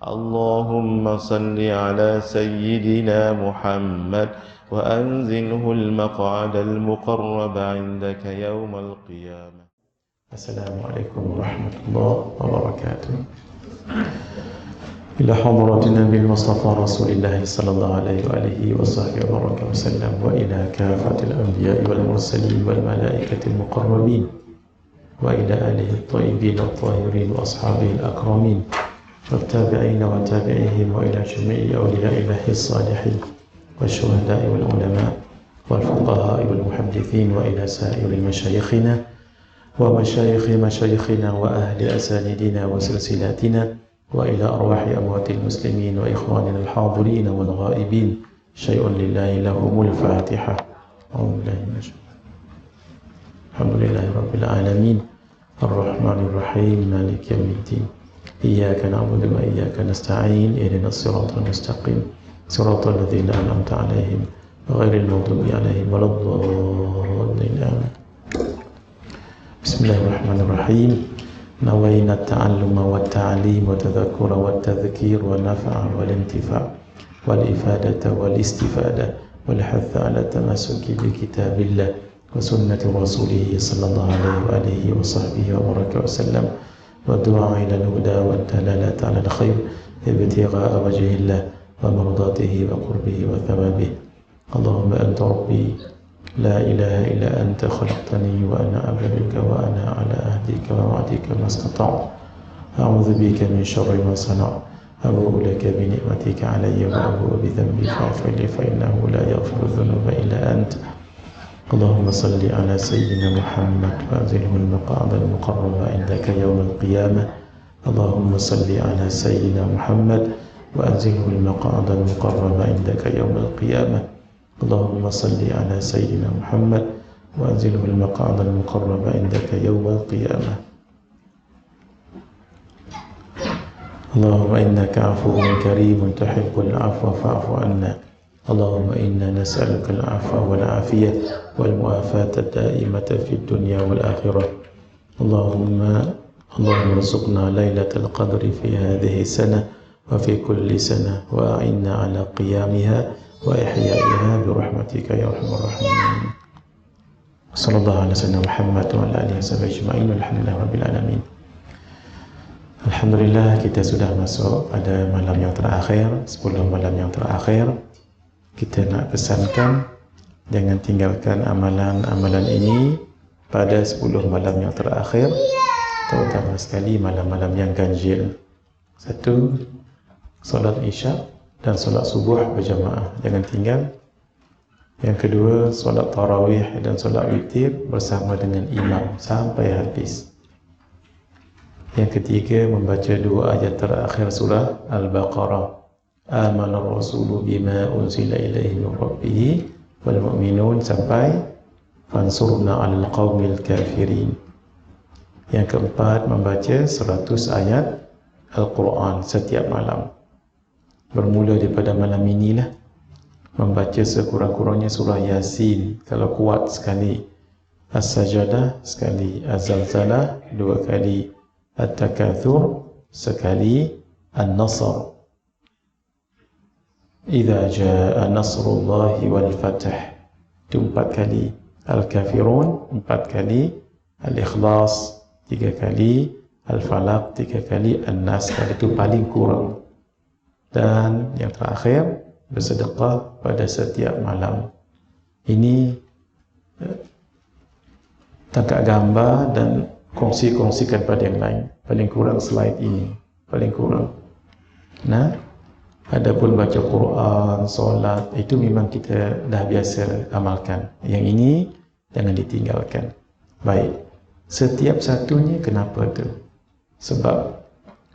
اللهم صل على سيدنا محمد وأنزله المقعد المقرب عندك يوم القيامة. السلام عليكم ورحمة الله وبركاته. إلى حضرة النبي المصطفى رسول الله صلى الله عليه وآله وصحبه وسلم، وإلى كافة الأنبياء والمرسلين والملائكة المقربين، وإلى آله الطيبين الطاهرين وأصحابه الأكرمين والتابعين وتابعيهم، وإلى جميع أولياء الله الصالحين والشهداء والعلماء والفقهاء والمحدثين، وإلى سائر مشايخنا ومشايخ مشايخنا وأهل أسانيدنا وسلسلاتنا، وإلى أرواح أموات المسلمين وإخواننا الحاضرين والغائبين. شيء لله لهم الفاتحة. الحمد لله رب العالمين الرحمن الرحيم مالك يوم الدين إياك نعبد وإياك نستعين اهدنا الصراط المستقيم صراط الذين أنعمت عليهم غير المغضوب عليهم ولا الضالين آمين. بسم الله الرحمن الرحيم. نوينا التعلم والتعليم والتذكر والتذكير والنفع والانتفاع والإفادة والاستفادة والحث على التمسك بكتاب الله وسنة رسوله صلى الله عليه وآله وصحبه وبارك وسلم، والدعاء إلى الهدى والدلالة على الخير ابتغاء وجه الله ومرضاته وقربه وثوابه. اللهم أنت ربي لا إله إلا أنت خلقتني وأنا عبدك وأنا على عهدك ووعدك ما استطعت، أعوذ بك من شر ما صنعت، أبوء لك بنعمتك علي وأبوء بذنبي فاغفر لي فإنه لا يغفر الذنوب إلا أنت. اللهم صل على سيدنا محمد وأنزله المقعد المقرب عندك يوم القيامة. اللهم صل على سيدنا محمد وأنزله المقعد المقرب عندك يوم القيامة. اللهم صل على سيدنا محمد وأنزله المقعد المقرب عندك يوم القيامة. اللهم إنك عفو كريم تحب العفو فاعف عنا. اللهم إنا نسألك العفو والعافية والمعافاة الدائمة في الدنيا والآخرة. اللهم ارزقنا ليلة القدر في هذه السنة وفي كل سنة، وأعنا على قيامها وإحيائها برحمتك يا أرحم الراحمين. صلى الله على سيدنا محمد وعلى آله وصحبه أجمعين والحمدلله rabbil alamin. Alhamdulillah, kita sudah masuk pada malam yang terakhir, 10 malam yang terakhir. Kita nak pesankan jangan tinggalkan amalan-amalan ini pada 10 malam yang terakhir, terutama sekali malam-malam yang ganjil. 1. Solat Isya dan solat subuh berjamaah, jangan tinggal. Yang kedua, solat tarawih dan solat witir bersama dengan imam sampai habis. Yang ketiga, membaca 2 ayat terakhir surah Al-Baqarah. Amana ar-rasulu bima unzila ilaihi min rabbih wal mu'minun sampai fansurna 'alal qaumil kafirin. Yang keempat, membaca 100 ayat Al-Quran setiap malam. Bermula daripada malam inilah, membaca sekurang-kurangnya surah Yasin kalau kuat sekali, As-Sajadah sekali, Az-Zalzalah 2 kali, At-Takatsur sekali, An-Nasr, Idza jaa nasrullahi wal fath itu 4 kali, Al-Kafirun 4 kali, Al-Ikhlas 3 kali, Al-Falaq 3 kali, An-Nas itu paling kurang. Dan yang terakhir, bersedekah pada setiap malam. Ini tangkap gambar dan kongsikan pada yang lain. Paling kurang slide ini, paling kurang. Nah, adapun baca Quran, solat, itu memang kita dah biasa amalkan. Yang ini jangan ditinggalkan. Baik, setiap satunya kenapa tu? Sebab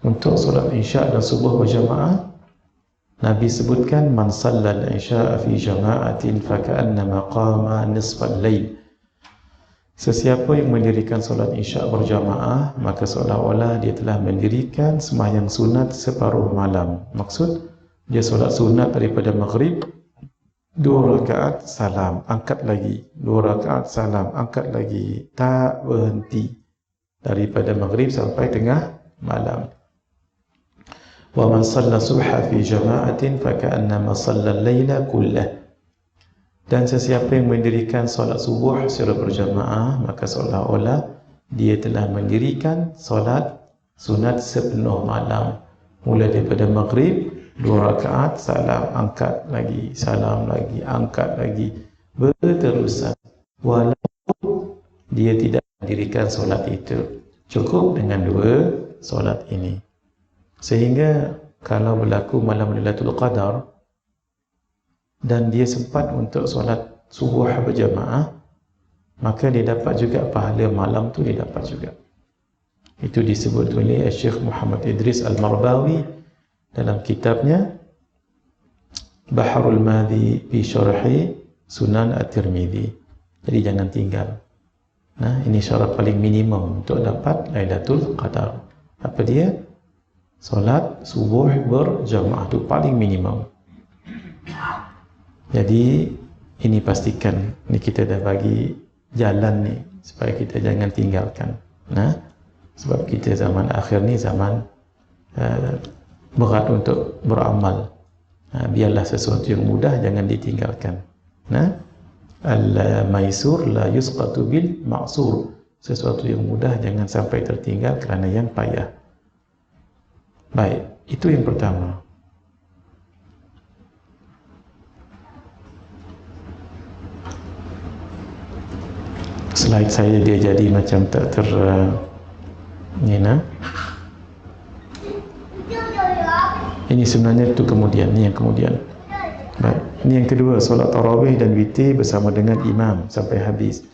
untuk solat Isya dan subuh berjamaah, Nabi sebutkan man sallal isya'a fi jama'atin faka'annama qama nisfal lail. Sesiapa yang mendirikan solat Isya' berjamaah, maka seolah-olah dia telah mendirikan sembahyang sunat separuh malam. Maksud dia solat sunat daripada maghrib 2 rakaat salam, angkat lagi, 2 rakaat salam, angkat lagi, tak berhenti daripada maghrib sampai tengah malam. Wa man shalla subha fi jama'atin faka'annama shalla al-laila kullah. Dan sesiapa yang mendirikan solat subuh secara berjamaah, maka seolah-olah dia telah mendirikan solat sunat sepenuh malam. Mula daripada maghrib 2 rakaat, salam, angkat lagi, salam lagi, angkat lagi, berterusan. Walaupun dia tidak mendirikan solat itu, cukup dengan 2 solat ini. Sehingga kalau berlaku malam Lailatul Qadar dan dia sempat untuk solat subuh berjamaah, maka dia dapat juga pahala malam tu, dia dapat juga. Itu disebut oleh Syekh Muhammad Idris Al-Marbawi dalam kitabnya Baharul Madhi fi Syarhi Sunan At-Tirmidzi. Jadi jangan tinggal. Nah, ini syarat paling minimum untuk dapat Lailatul Qadar. Apa dia? Solat subuh berjamaah, tu paling minimum. Jadi ini pastikan, ni kita dah bagi jalan ni supaya kita jangan tinggalkan. Nah, sebab kita zaman akhir ni zaman berat untuk beramal. Biarlah sesuatu yang mudah jangan ditinggalkan. Nah, al-maisur la yusqatu bil ma'sur. Sesuatu yang mudah jangan sampai tertinggal kerana yang payah. Baik, itu yang pertama. Slide saya dia jadi macam tak ini sebenarnya itu kemudian, ni yang kemudian. Baik, ini yang kedua, solat tarawih dan witir bersama dengan imam sampai habis.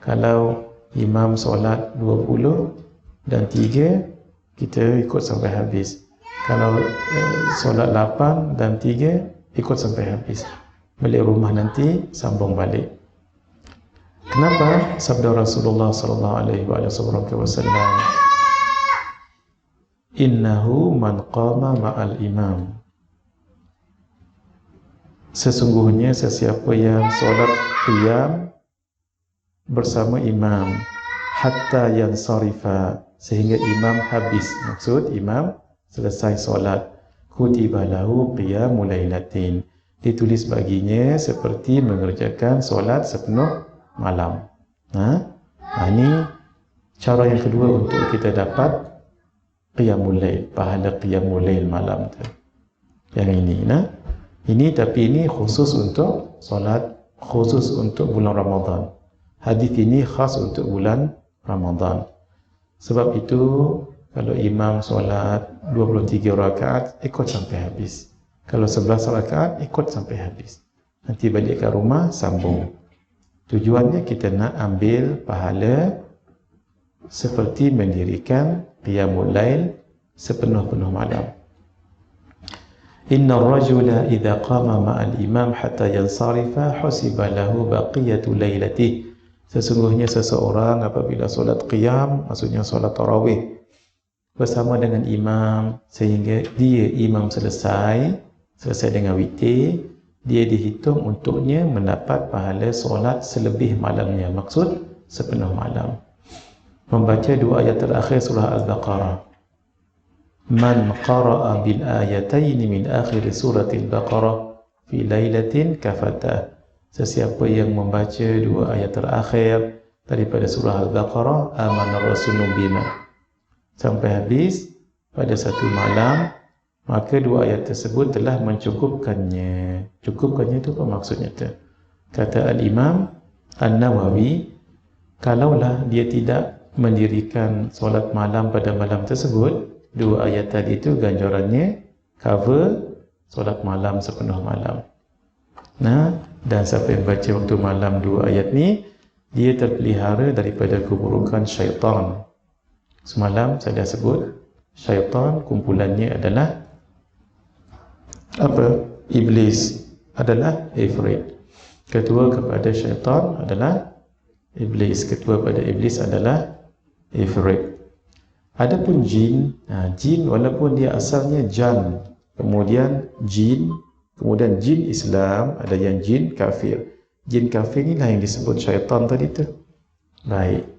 Kalau imam solat 20 dan 3, kita ikut sampai habis. Kalau solat 8 dan 3, ikut sampai habis. Balik rumah nanti sambung balik. Kenapa? Sabda Rasulullah sallallahu alaihi wasallam, innahu man qama ma'al imam. Sesungguhnya sesiapa yang solat qiyam bersama imam hatta yansarifa, sehingga imam habis. Maksud imam selesai solat, kutiba lahu qiyamul lailatin, ditulis baginya seperti mengerjakan solat sepenuh malam. Ini cara yang kedua untuk kita dapat qiyamul lail, pahala qiyamul lail malam tu. Yang ini, ini tapi ini khusus untuk solat, khusus untuk bulan Ramadan. Hadis ini khas untuk bulan Ramadan. Sebab itu kalau imam solat 23 rakaat, ikut sampai habis. Kalau 11 rakaat, ikut sampai habis. Nanti balik ke rumah, sambung. Tujuannya kita nak ambil pahala seperti mendirikan qiyamul lail sepenuh-penuh malam. Inna ar-rajula idza qama ma'al imam hatta yansarifa husiba lahu baqiyatu lailatihi. Sesungguhnya seseorang apabila solat qiyam, maksudnya solat tarawih bersama dengan imam, sehingga dia imam selesai dengan witir, dia dihitung untuknya mendapat pahala solat selebih malamnya. Maksud sepenuh malam. Membaca 2 ayat terakhir surah Al-Baqarah. Man qara'a bil ayataini min akhir surah Al-Baqarah fi lailatin kafata. Sesiapa yang membaca 2 ayat terakhir daripada surah Al-Baqarah, amana rasulu bima, sampai habis pada satu malam, maka 2 ayat tersebut telah mencukupkannya. Cukupkannya itu apa maksudnya tu? Kata Al-Imam An-Nawawi, kalaulah dia tidak mendirikan solat malam pada malam tersebut, 2 ayat tadi itu ganjarannya cover solat malam sepenuh malam. Dan siapa yang baca waktu malam 2 ayat ni, dia terpelihara daripada keburukan syaitan. Semalam saya dah sebut, syaitan kumpulannya adalah apa? Iblis adalah ifrit. Ketua kepada syaitan adalah iblis. Ketua pada iblis adalah ifrit. Adapun jin, jin walaupun dia asalnya jan, kemudian jin Islam, ada yang jin kafir. Jin kafir inilah yang disebut syaitan tadi tu. Baik.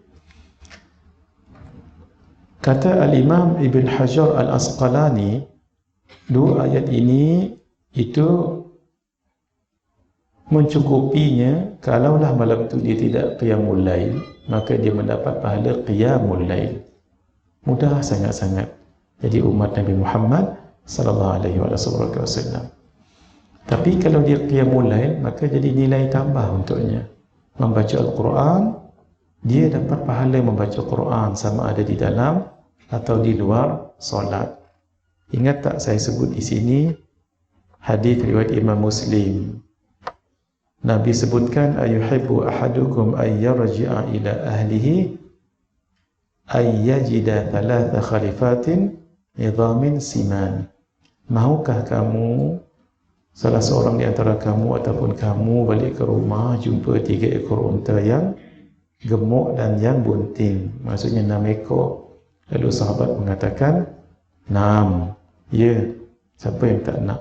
Kata Al-Imam Ibn Hajar Al-Asqalani, Dua ayat ini itu mencukupinya. Kalaulah malam itu dia tidak qiyamul lail, maka dia mendapat pahala qiyamul lail. Mudah sangat-sangat jadi umat Nabi Muhammad sallallahu alaihi wasallam. Tapi kalau dia qiyamul lail, maka jadi nilai tambah untuknya. Membaca Al-Quran, dia dapat pahala membaca Quran sama ada di dalam atau di luar solat. Ingat tak saya sebut di sini hadis riwayat Imam Muslim. Nabi sebutkan, ayuhibbu ahadukum ay yarji'a ila ahlihi ay yajida thalatha khalifatin idhamin siman. Mahukah kamu, salah seorang di antara kamu ataupun kamu balik ke rumah jumpa 3 ekor unta yang gemuk dan yang bunting, maksudnya 6 ekor. Lalu sahabat mengatakan, 6. Ya, siapa yang tak nak?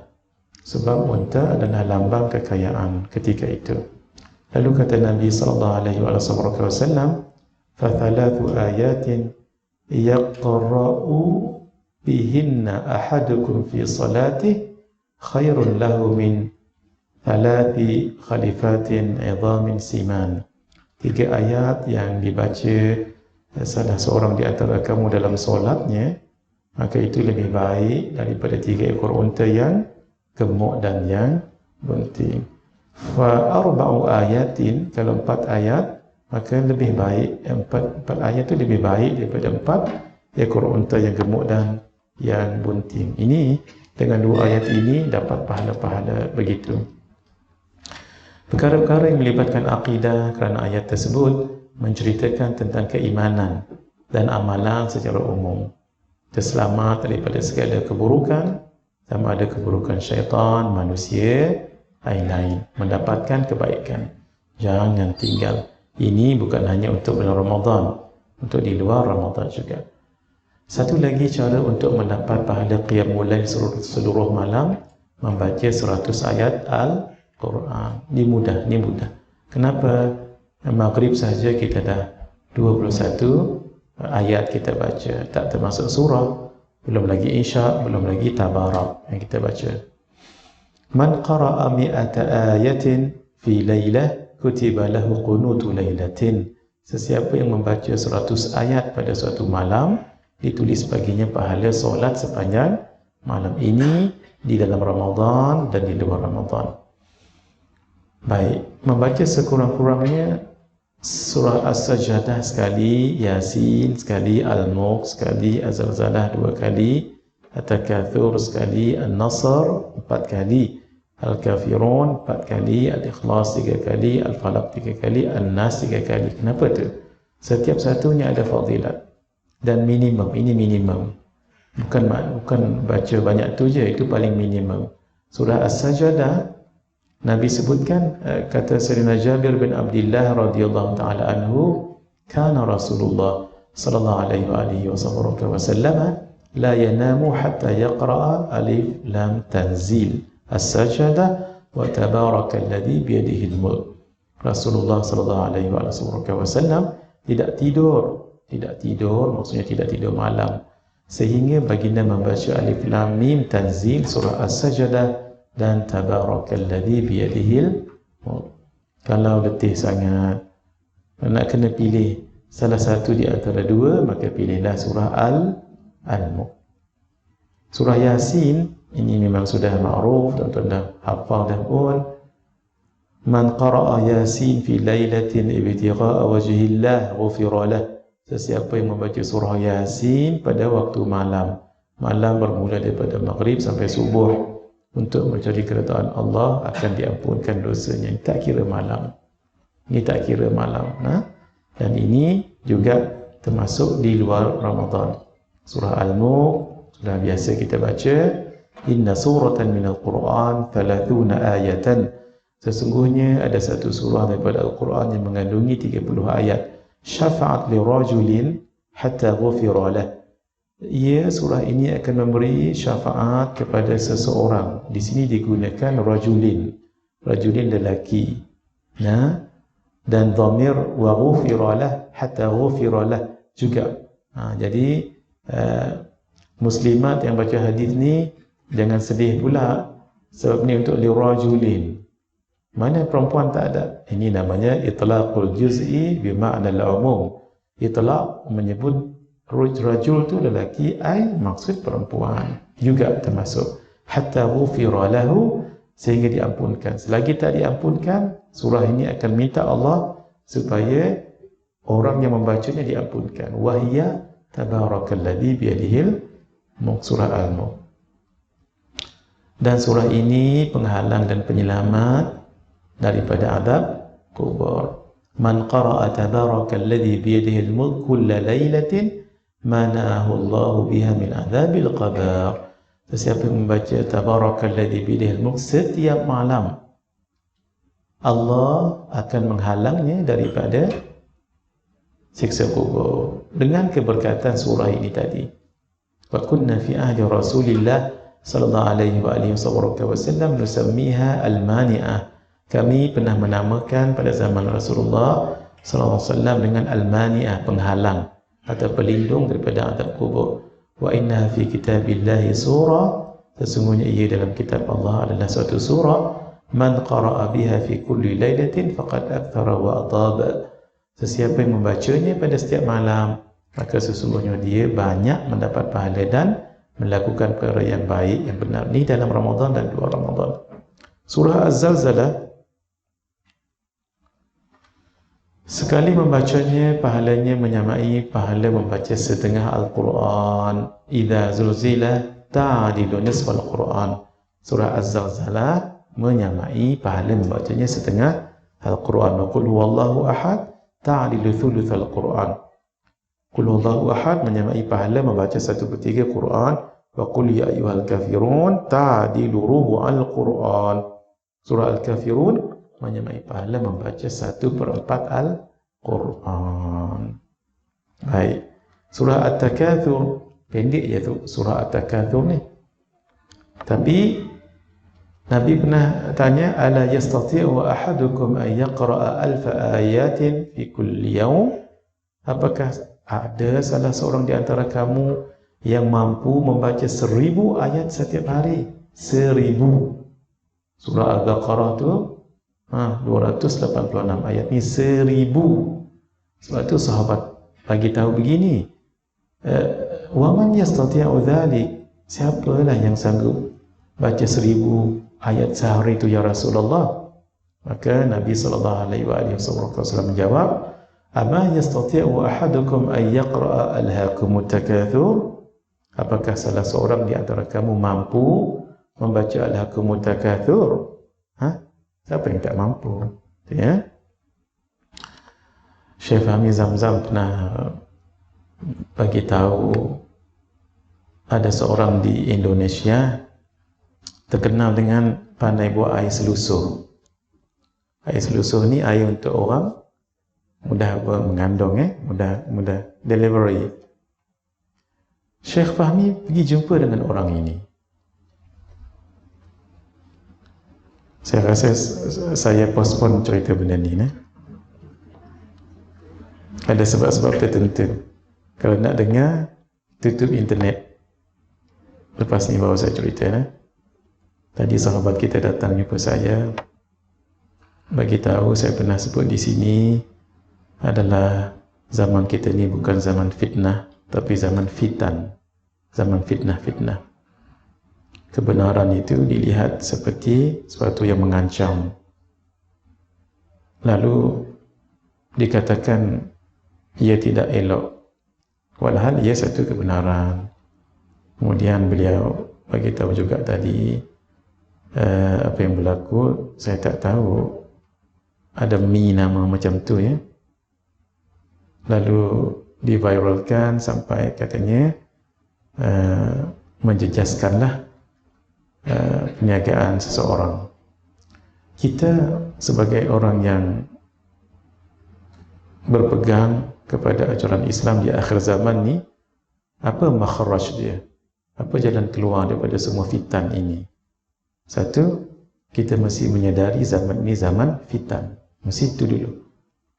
Sebab unta adalah lambang kekayaan ketika itu. Lalu kata Nabi SAW, fathalathu ayatin yaqra'u bihinna ahadukum fi salatih khairun lahu min thalathi khalifatin idhamin siman. 3 ayat yang dibaca salah seorang di antara kamu dalam solatnya, maka itu lebih baik daripada 3 ekor unta yang gemuk dan yang bunting. Fa arba'u ayatin, kalau 4 ayat, maka lebih baik 4 ayat itu lebih baik daripada 4 ekor unta yang gemuk dan yang bunting. Ini dengan 2 ayat ini dapat pahala-pahala begitu. Perkara-perkara yang melibatkan akidah, kerana ayat tersebut menceritakan tentang keimanan dan amalan secara umum. Terselamat daripada segala keburukan, sama ada keburukan syaitan, manusia, lain-lain, mendapatkan kebaikan. Jangan tinggal. Ini bukan hanya untuk bulan Ramadan, untuk di luar Ramadan juga. Satu lagi cara untuk mendapat pahala qiyamul lail seluruh malam, membaca 100 ayat Al-Quran. Ini mudah. Kenapa? Maghrib saja kita dah 21 ayat kita baca, tak termasuk surah. Belum lagi Isya, belum lagi Tabarak yang kita baca. Man qara'a mi'ata ayatin fi laylah kutiba lahu qunutu laylatin. Sesiapa yang membaca 100 ayat pada suatu malam, ditulis baginya pahala solat sepanjang malam. Ini di dalam Ramadan dan di luar Ramadan. Baik, membaca sekurang-kurangnya surah As-Sajdah sekali, Yasin sekali, Al-Mulk sekali, Az-Zalzalah 2 kali, At-Takatsur sekali, An-Nasr 4 kali, Al-Kafirun 4 kali, Al-Ikhlas 3 kali, Al-Falaq 3 kali, An-Nas 3 kali. Kenapa tu? Setiap satunya ada fadilat dan minimum. Ini minimum. Bukan baca banyak tu je, itu paling minimum. Surah As-Sajdah Nabi sebutkan, kata Sayyidina Jabir bin Abdullah radhiyallahu taala anhu, kana Rasulullah sallallahu alaihi wasallam la yanamu hatta yaqra'a alif lam tanzil as-sajdah wa tabarakalladzi bi yadihi al-mulk. Rasulullah sallallahu alaihi wasallam tidak tidur maksudnya tidak tidur malam sehingga baginda membaca alif lam mim tanzil surah as-sajdah dan tabarakalladzi biyadihil mulk. Kalau letih sangat, nak kena pilih salah satu di antara dua, maka pilihlah surah Al-Mulk. Surah Yasin ini memang sudah ma'ruf dan sudah hafal dah pun. Man qara'a Yasin fi lailatin ibtigha'a wajhillah ghufira lah. Sesiapa yang membaca surah Yasin pada waktu malam bermula daripada maghrib sampai subuh, untuk mencari keridhaan Allah, akan diampunkan dosanya. Ini tak kira malam. Dan ini juga termasuk di luar Ramadan. Surah Al-Mulk sudah biasa kita baca. Inna suratan minal Qur'an 30 ayatan. Sesungguhnya ada satu surah daripada Al-Quran yang mengandungi 30 ayat. Syafa'at li rajulin hatta ghufira lah. Surah ini akan memberi syafaat kepada seseorang. Di sini digunakan rajulin lelaki. Dan dhamir wa ghufiralah hatta ghufiralah juga. Jadi muslimat yang baca hadis ni Jangan sedih pula, sebab ni untuk lirajulin. Mana perempuan tak ada? Ini namanya itlaqul juz'i bima'na al-umum. Itlaq menyebut rajul tu lelaki, ai maksud perempuan juga termasuk. Hatta ghufira lahu, sehingga diampunkan. Selagi tak diampunkan, surah ini akan minta Allah supaya orang yang membacanya diampunkan. Wahiyya tabarakalladzi biyadihil mulk, surah Al-Mulk. Dan surah ini penghalang dan penyelamat daripada azab kubur. Man qara'a tabarakalladzi biyadihil mulk kulla lailatin mana'ahu Allah biha min azabil qabr. Sesiapa yang membaca tabarakalladzi biyadihil mulk setiap malam, Allah akan menghalangnya daripada siksa kubur dengan keberkatan surah ini tadi. Wa kunna fi ahdi Rasulillah sallallahu alaihi wa alihi wasallam nusammiha al-mani'ah. Kami pernah menamakan pada zaman Rasulullah sallallahu alaihi wasallam dengan al-mani'ah, penghalang atau pelindung daripada azab kubur. Wa inna fi kitabillahi surah, sesungguhnya ia dalam kitab Allah adalah suatu surah, man qara'a biha fi kulli lailatin faqad akthara wa ataba. Sesiapa yang membacanya pada setiap malam, maka sesungguhnya dia banyak mendapat pahala dan melakukan perkara yang baik, yang benar. Ini dalam Ramadan dan luar Ramadan. Surah Az-Zalzalah, sekali membacanya pahalanya menyamai pahala membaca setengah Al-Quran. Idza zulzila ta'dilu nisfal Quran. Surah Az-Zalzalah menyamai pahala membacanya setengah Al-Quran. Wa qul huwallahu ahad ta'dilu thuluthal Quran. Qul huwallahu ahad menyamai pahala membaca 1/3 Quran. Wa qul ya ayyuhal kafirun ta'dilu rubu'al Quran. Surah Al-Kafirun menyamai pahala membaca 1/4 Al-Quran. Baik. Surah At-Takatsur, pendek je tu surah At-Takatsur ni. Tapi Nabi pernah tanya, ala yastati'u ahadukum an yaqra'a alfa ayatin fi kulli yawm? Apakah ada salah seorang di antara kamu yang mampu membaca 1000 ayat setiap hari? 1000. Surah Al-Baqarah tu 286 ayat ni 1000. Sebab tu sahabat bagi tahu begini, wa man yastati'u dhalik, siapalah yang sanggup baca 1000 ayat sehari itu ya Rasulullah? Maka Nabi sallallahu alaihi wasallam menjawab, ama yastati'u ahadukum an yaqra'a alhaakumut takatsur? Apakah salah seorang di antara kamu mampu membaca alhaakumut takatsur? Siapa yang tak mampu? Ya. Syekh Fahmi Zamzam pernah bagi tahu ada seorang di Indonesia terkenal dengan pandai buat air selusuh. Air selusuh ni air untuk orang mudah mengandung, mudah delivery. Syekh Fahmi pergi jumpa dengan orang ini. Saya rasa saya postpone cerita benda ni. Ada sebab-sebab tertentu. Kalau nak dengar, tutup internet. Lepas ni baru saya cerita. Tadi sahabat kita datang jumpa saya, bagi tahu saya pernah sebut di sini adalah zaman kita ni bukan zaman fitnah, tapi zaman fitan, zaman fitnah-fitnah. Kebenaran itu dilihat seperti sesuatu yang mengancam, lalu dikatakan ia tidak elok, walhal ia satu kebenaran. Kemudian beliau bagi tahu juga tadi apa yang berlaku, saya tak tahu ada nama macam tu ya, lalu diviralkan sampai katanya menjejaskanlah perniagaan seseorang. Kita sebagai orang yang berpegang kepada ajaran Islam di akhir zaman ni, apa makhraj dia? Apa jalan keluar daripada semua fitan ini? Satu, kita mesti menyadari zaman ini zaman fitan. Mesti itu dulu.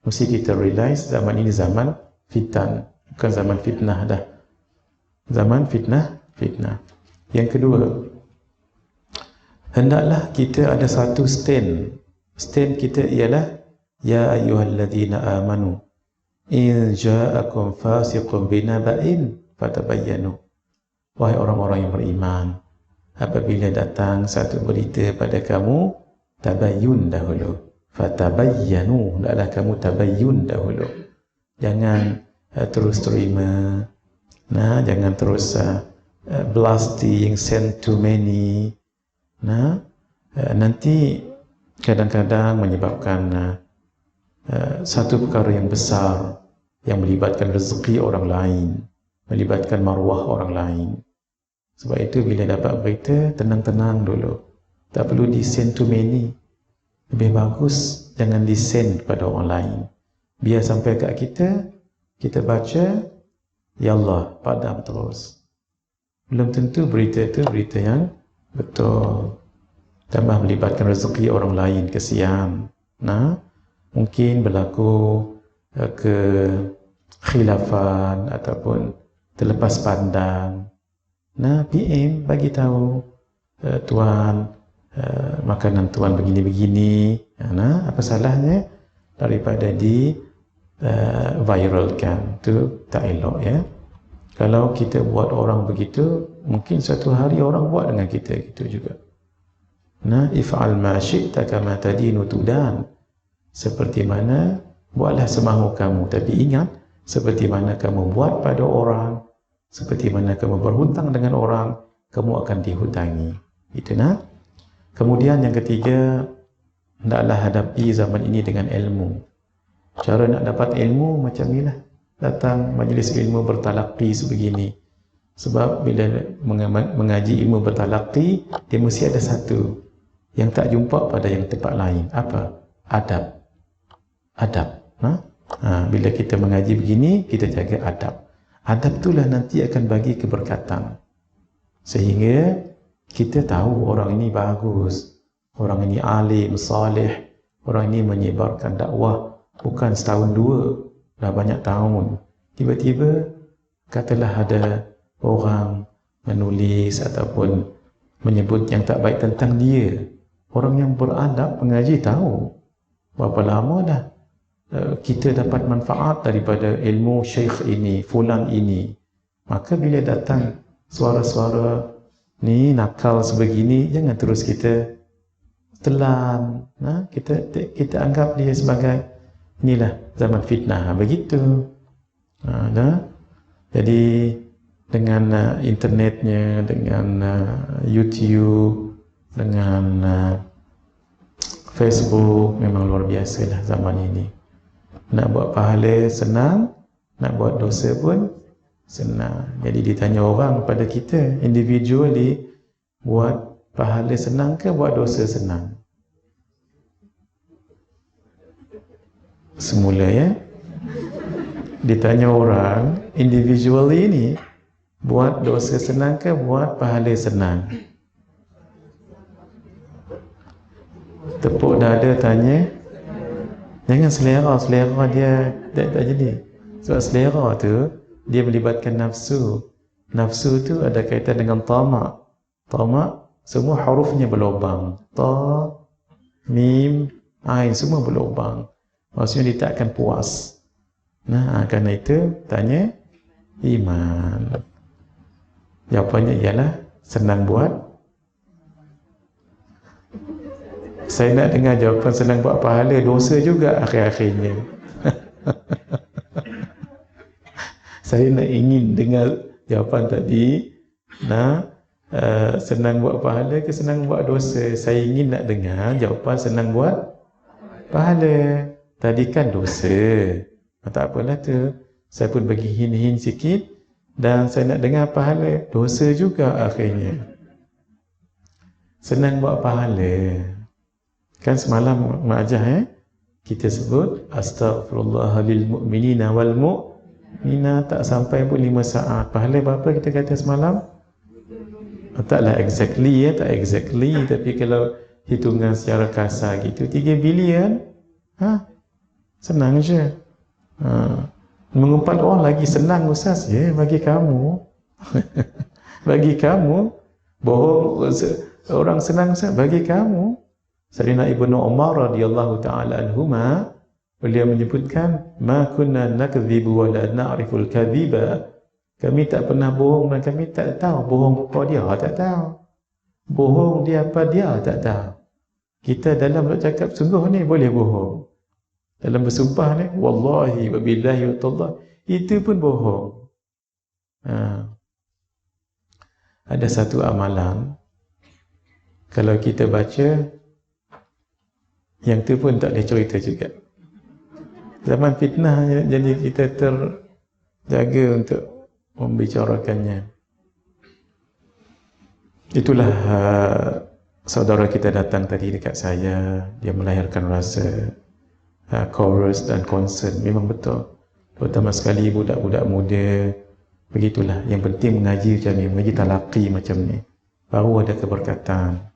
Mesti kita realize zaman ini zaman fitan, bukan zaman fitnah dah. Zaman fitnah. Yang kedua, hendaklah kita ada satu stand. Stand kita ialah ya ayyuhalladzina amanu in ja'akum fasiqun binaba'in fatabayyanu. Wahai orang-orang yang beriman, apabila datang satu berita pada kamu, tabayyun dahulu. Fatabayyanu, hendaklah kamu tabayyun dahulu. Jangan terus terima. Nah, jangan terus blasting, send too many. Nah, nanti kadang-kadang menyebabkan satu perkara yang besar yang melibatkan rezeki orang lain, melibatkan maruah orang lain. Sebab itu bila dapat berita, tenang-tenang dulu. Tak perlu di-send too many. Lebih bagus jangan di-send kepada orang lain. Biar sampai kat kita, kita baca, ya Allah, padam terus. Belum tentu berita itu berita yang betul. Tambah melibatkan rezeki orang lain, kesian. Nah, mungkin berlaku kekhilafan ataupun terlepas pandang. Nah, PM bagi tahu, tuan, makanan tuan begini-begini. Nah, apa salahnya daripada di viralkan? Itu tak elok ya. Kalau kita buat orang begitu, mungkin satu hari orang buat dengan kita gitu juga. Nah, if'al ma syi'ta kama tadinu tudan. Seperti mana, buatlah semahu kamu. Tapi ingat, seperti mana kamu buat pada orang, seperti mana kamu berhutang dengan orang, kamu akan dihutangi. Itu nak. Kemudian yang ketiga, hendaklah hadapi zaman ini dengan ilmu. Cara nak dapat ilmu macam inilah. Datang majlis ilmu bertalaqi sebegini. Sebab bila mengaji ilmu bertalaqi, dia mesti ada satu yang tak jumpa pada yang tempat lain. Apa? Adab. Adab. Bila kita mengaji begini, kita jaga adab. Adab itulah nanti akan bagi keberkatan. Sehingga kita tahu orang ini bagus, orang ini alim, salih, orang ini menyebarkan dakwah bukan setahun dua, dah banyak tahun. Tiba-tiba katalah ada orang menulis ataupun menyebut yang tak baik tentang dia. Orang yang beradab mengaji tahu berapa lama dah kita dapat manfaat daripada ilmu syekh ini, fulan ini. Maka bila datang suara-suara ni nakal sebegini, jangan terus kita telan. Kita anggap dia sebagai inilah zaman fitnah. Begitu. Jadi dengan internetnya, dengan YouTube, dengan Facebook, memang luar biasa lah zaman ini. Nak buat pahala senang, nak buat dosa pun senang. Jadi ditanya orang pada kita, individually, buat pahala senang ke buat dosa senang? Semula ya. Ditanya orang, individually ini, buat dosa senang ke buat pahala senang? Tepuk dada tanya. Jangan selera dia tak jadi. Sebab selera tu dia melibatkan nafsu. Nafsu tu ada kaitan dengan tamak. Tamak semua hurufnya berlubang. Ta, mim, ain semua berlubang. Maksudnya dia tak akan puas. Nah, kerana itu tanya iman. Jawapannya ialah senang buat. Saya nak dengar jawapan senang buat pahala, dosa juga akhir-akhirnya. Saya nak ingin dengar jawapan tadi. Senang buat pahala ke senang buat dosa? Saya ingin nak dengar jawapan senang buat pahala. Tadi kan dosa. Tak apalah tu. Saya pun bagi hint-hint sikit. Dan saya nak dengar pahala. Dosa juga akhirnya. Senang buat pahala. Kan semalam ma'ajah kita sebut astaghfirullah lil mu'minina wal mu'mina, tak sampai pun 5 saat. Pahala berapa kita kata semalam? Taklah exactly tak exactly, tapi kalau hitungan secara kasar gitu 3 bilion. Senang je. Mengumpat orang lagi senang ustaz bagi kamu. Bagi kamu bohong Orang senang bagi kamu. Sayyidina Ibnu Umar radhiyallahu taala anhuma, beliau menyebutkan, ma kunna nakdzibu wa la na'riful kadhiba. Kami tak pernah bohong dan kami tak tahu bohong apa dia, tak tahu. Bohong dia apa dia, tak tahu. Kita dalam nak cakap sungguh ni boleh bohong. Dalam bersumpah ni, wallahi wa billahi wa tallah, itu pun bohong. Ada satu amalan, kalau kita baca, yang tu pun tak boleh cerita juga. Zaman fitnah, jadi kita terjaga untuk membicarakannya. Itulah saudara kita datang tadi dekat saya, dia melahirkan rasa chorus dan concern. Memang betul, terutama sekali budak-budak muda. Begitulah, yang penting mengaji macam ni, mengaji talaqi macam ni, baru ada keberkatan.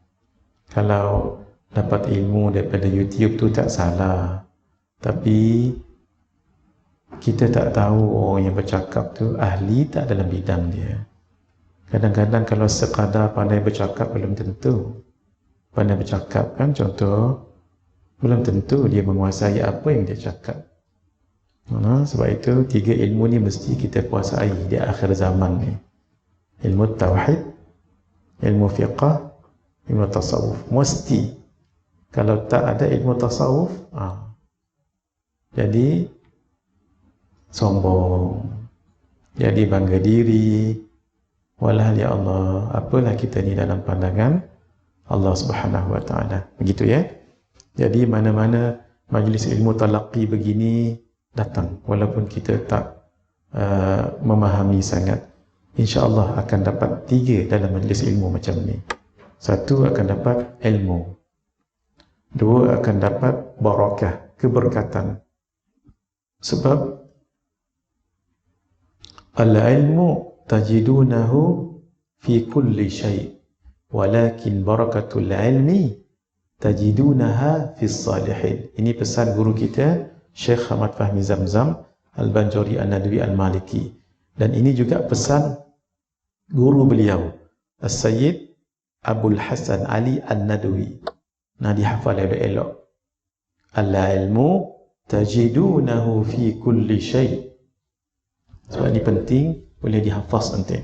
Kalau dapat ilmu daripada YouTube tu tak salah, tapi kita tak tahu orang yang bercakap tu ahli tak dalam bidang dia. Kadang-kadang kalau sekadar pandai bercakap, belum tentu. Pandai bercakap kan, contoh, belum tentu dia menguasai apa yang dia cakap. Sebab itu 3 ilmu ni mesti kita kuasai di akhir zaman ni. Ilmu tauhid, ilmu fiqh, ilmu tasawuf. Mesti. Kalau tak ada ilmu tasawuf, jadi sombong, jadi bangga diri. Walhal ya Allah, apalah kita ni dalam pandangan Allah Subhanahu wa taala. Begitu ya. Jadi mana-mana majlis ilmu talaqi begini, datang, walaupun kita tak memahami sangat, insya-Allah akan dapat 3 dalam majlis ilmu macam ni. 1 akan dapat ilmu, 2 akan dapat barakah, keberkatan. Sebab al-ilmu tajidunahu fi kulli syai', walakin barakatul ilmi tajidunaha fi salihin. Ini pesan guru kita Syekh Ahmad Fahmi Zamzam Al-Banjari An-Nadwi Al-Maliki, dan ini juga pesan guru beliau As-Sayyid Abul Hasan Ali An-Nadwi. Nah, dihafal elok-elok. Al-ilmu tajidunahu fi kulli syai'. Sebab ini penting, boleh dihafaz nanti.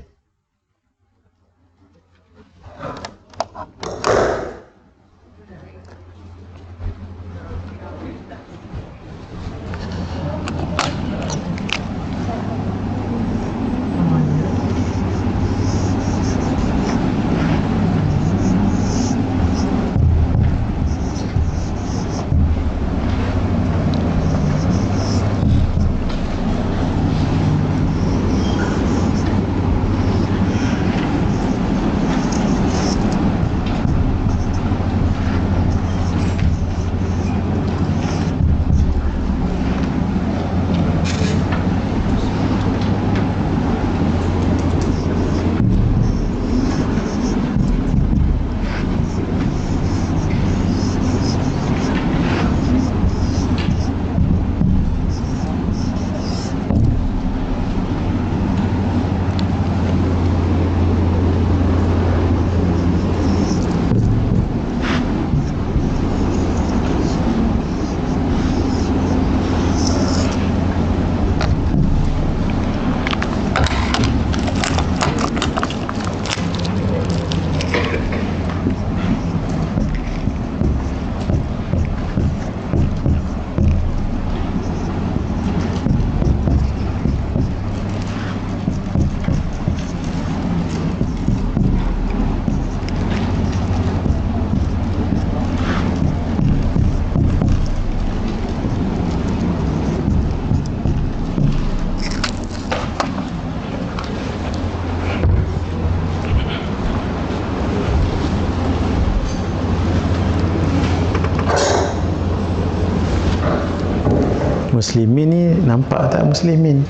Muslimin ni nampak tak muslimin?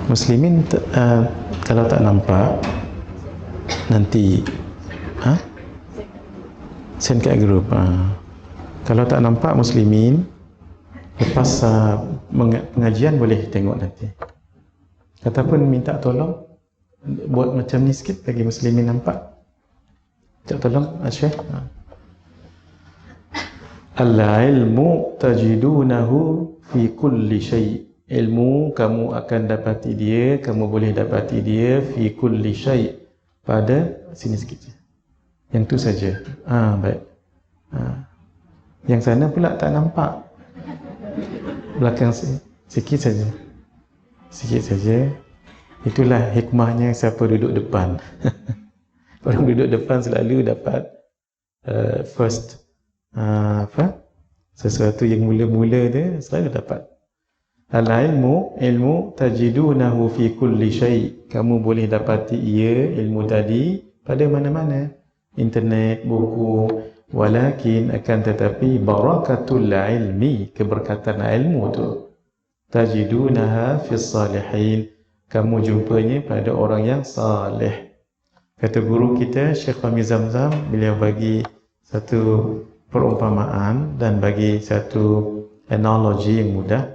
Muslimin kalau tak nampak nanti send kat grup. Kalau tak nampak muslimin, lepas pengajian boleh tengok nanti. Kata pun minta tolong buat macam ni sikit bagi muslimin nampak. Cak tolong Syekh. Al-ilmu tajidunahu fi kulli syai'. Ilmu kamu akan dapati dia, kamu boleh dapati dia fi kulli syai'. Pada sini sikit je. Yang tu saja. Baik. Yang sana pula tak nampak. Belakang sikit saja. Sikit saja. Itulah hikmahnya siapa duduk depan. Orang duduk depan selalu dapat first sesuatu yang mula-mula dia selalu dapat. Al-ilmu, ilmu tajidunahu fi kulli syai'. Kamu boleh dapati ia, ilmu tadi, pada mana-mana. Internet, buku. Walakin akan tetapi barakatul ilmi, keberkatan ilmu tu, tajidunaha fi salihin. Kamu jumpanya pada orang yang salih. Kata guru kita Syekh Fahmi Zamzam, beliau bagi satu perumpamaan dan bagi satu analogi yang mudah.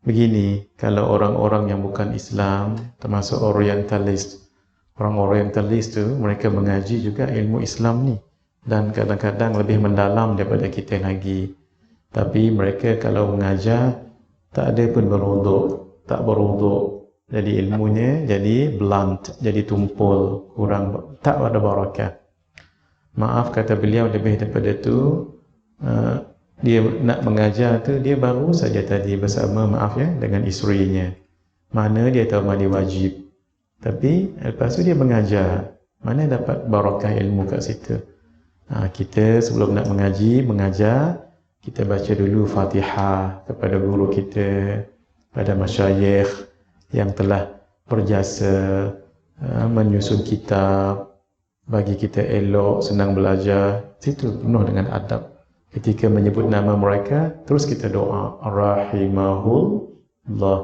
Begini, kalau orang-orang yang bukan Islam, termasuk orientalis, orang orientalis tu mereka mengaji juga ilmu Islam ni, dan kadang-kadang lebih mendalam daripada kita lagi. Tapi mereka kalau mengajar tak ada pun tak berwuduk. Jadi ilmunya jadi blunt, jadi tumpul, kurang, tak ada barakah. Maaf kata beliau, lebih daripada tu, dia nak mengajar tu, dia baru saja tadi bersama, maaf ya, dengan isterinya. Mana dia tahu mandi wajib. Tapi lepas tu dia mengajar. Mana dapat barakah ilmu kat situ? Kita sebelum nak mengajar, kita baca dulu Fatihah kepada guru kita, pada masyayikh yang telah berjasa menyusun kitab bagi kita elok, senang belajar. Situ penuh dengan adab. Ketika menyebut nama mereka, terus kita doa rahimahullah.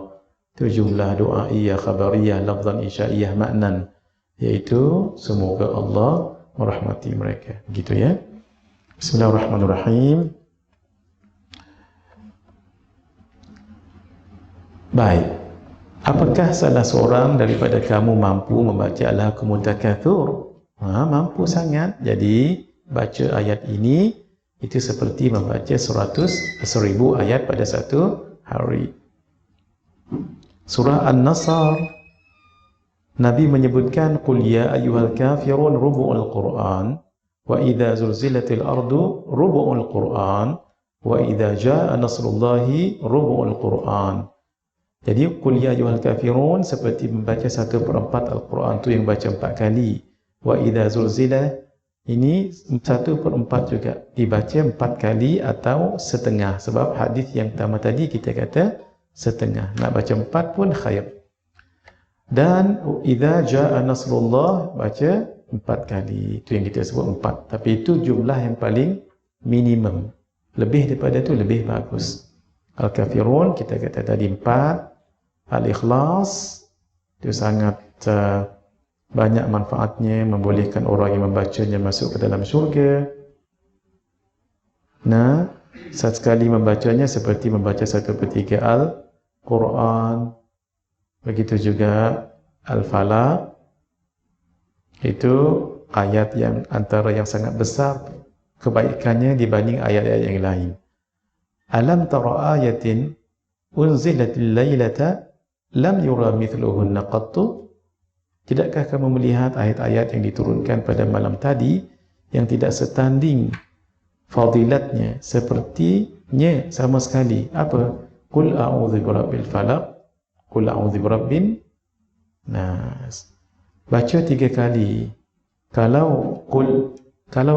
Itu jumlah doaiyah, khabariyah, lafzan, insya'iyah, maknan, iaitu semoga Allah merahmati mereka. Begitu ya. Bismillahirrahmanirrahim. Baik. Apakah salah seorang daripada kamu mampu membaca Alhaakumut Takatsur? Mampu sangat. Jadi baca ayat ini itu seperti membaca 1000 ayat pada satu hari. Surah An-Nasr, Nabi menyebutkan qul ya ayyuhal kafirun rubu'ul Quran wa idza zulzilatil ardu rubu'ul Quran wa idza jaa nasrullahi rubu'ul Quran. Jadi qul ya ayyuhal kafirun seperti membaca 1/4 Al-Quran tu yang baca 4 kali. Wa idza zulzila, ini 1/4 juga dibaca 4 kali atau setengah, sebab hadis yang pertama tadi kita kata setengah. Nak baca 4 pun khair. Dan idza jaa nasrullah baca 4 kali. Itu yang kita sebut 4. Tapi itu jumlah yang paling minimum. Lebih daripada itu lebih bagus. Al-Kafirun kita kata tadi 4. Al-Ikhlas itu sangat banyak manfaatnya, membolehkan orang yang membacanya masuk ke dalam syurga. Nah, sekali membacanya seperti membaca 1/3 Al-Quran. Begitu juga Al-Falaq, itu ayat yang antara yang sangat besar kebaikannya dibanding ayat-ayat yang lain. Alam tara ayatin unzilatil lailata lam yura mithluhunna qattu. Tidakkah kamu melihat ayat-ayat yang diturunkan pada malam tadi yang tidak setanding fadilatnya sepertinya sama sekali? Apa? Qul a'udzu birabbil falaq, qul a'udzu birabbin nas. Baca 3 kali. Kalau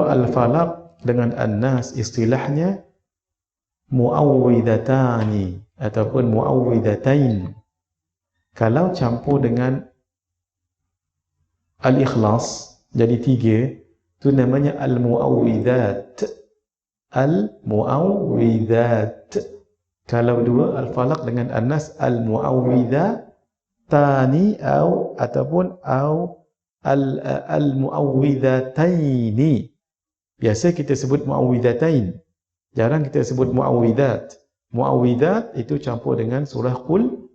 al-falaq dengan an-nas istilahnya muawwidatani ataupun muawwidatain. Kalau campur dengan al-ikhlas jadi 3, itu namanya al-muawwidat. Al-muawwidat. Kalau 2 al-falaq dengan an-nas al-muawwidatani ataupun al-muawwidataini. Biasa kita sebut muawwidatain. Jarang kita sebut muawwidat. Muawwidat itu campur dengan surah Qul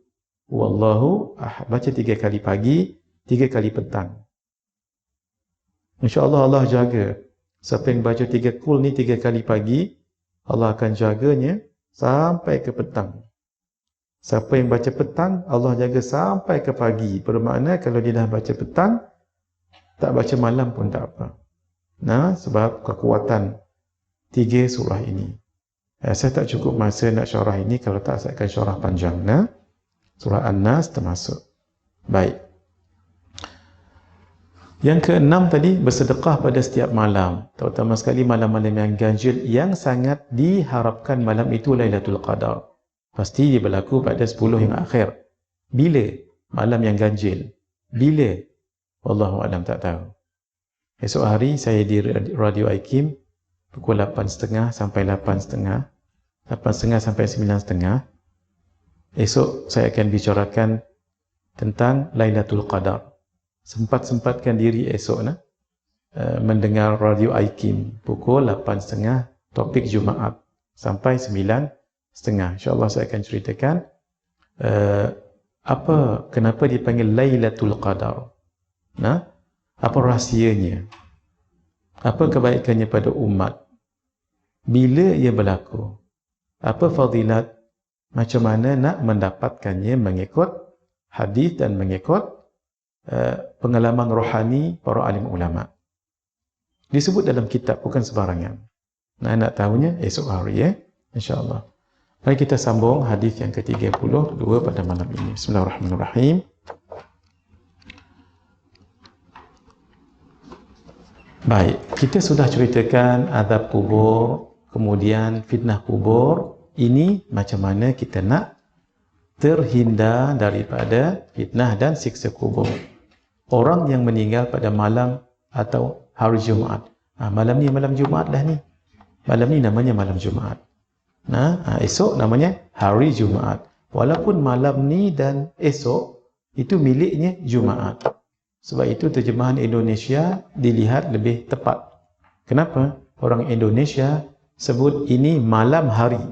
Wallahu ahad. Baca 3 kali pagi, 3 kali petang. InsyaAllah Allah jaga. Siapa yang baca 3 kul ni 3 kali pagi, Allah akan jaganya sampai ke petang. Siapa yang baca petang, Allah jaga sampai ke pagi. Bermakna kalau dia dah baca petang, tak baca malam pun tak apa. Nah, sebab kekuatan 3 surah ini. Saya tak cukup masa nak syarah ini, kalau tak saya akan syarah panjang. Nah, surah An-Nas termasuk. Baik. Yang ke-6 tadi, bersedekah pada setiap malam. Terutama sekali malam-malam yang ganjil, yang sangat diharapkan malam itu Lailatul Qadar. Pasti dia berlaku pada 10 yang akhir. Bila malam yang ganjil? Bila? Wallahualam, tak tahu. Esok hari saya di Radio IKIM pukul 8.30 sampai 8.30, 8.30 sampai 9.30. Esok saya akan bicarakan tentang Lailatul Qadar. Sempat-sempatkan diri esok mendengar Radio IKIM pukul 8.30, topik Jumaat sampai 9.30. InsyaAllah saya akan ceritakan kenapa dipanggil Lailatul Qadar. Nah, apa rahsianya? Apa kebaikannya pada umat? Bila ia berlaku? Apa fadilat? Macam mana nak mendapatkannya mengikut hadis dan mengikut pengalaman rohani para alim ulama. Disebut dalam kitab, bukan sebarangan. Nah, nak tahunya esok hari insyaAllah. Mari kita sambung hadis yang ke-32 pada malam ini. Bismillahirrahmanirrahim. Baik, kita sudah ceritakan azab kubur, kemudian fitnah kubur. Ini macam mana kita nak terhindar daripada fitnah dan siksa kubur. Orang yang meninggal pada malam atau hari Jumaat. Malam ni malam Jumaat dah ni. Malam ni namanya malam Jumaat. Nah, esok namanya hari Jumaat. Walaupun malam ni dan esok itu miliknya Jumaat. Sebab itu terjemahan Indonesia dilihat lebih tepat. Kenapa? Orang Indonesia sebut ini malam hari.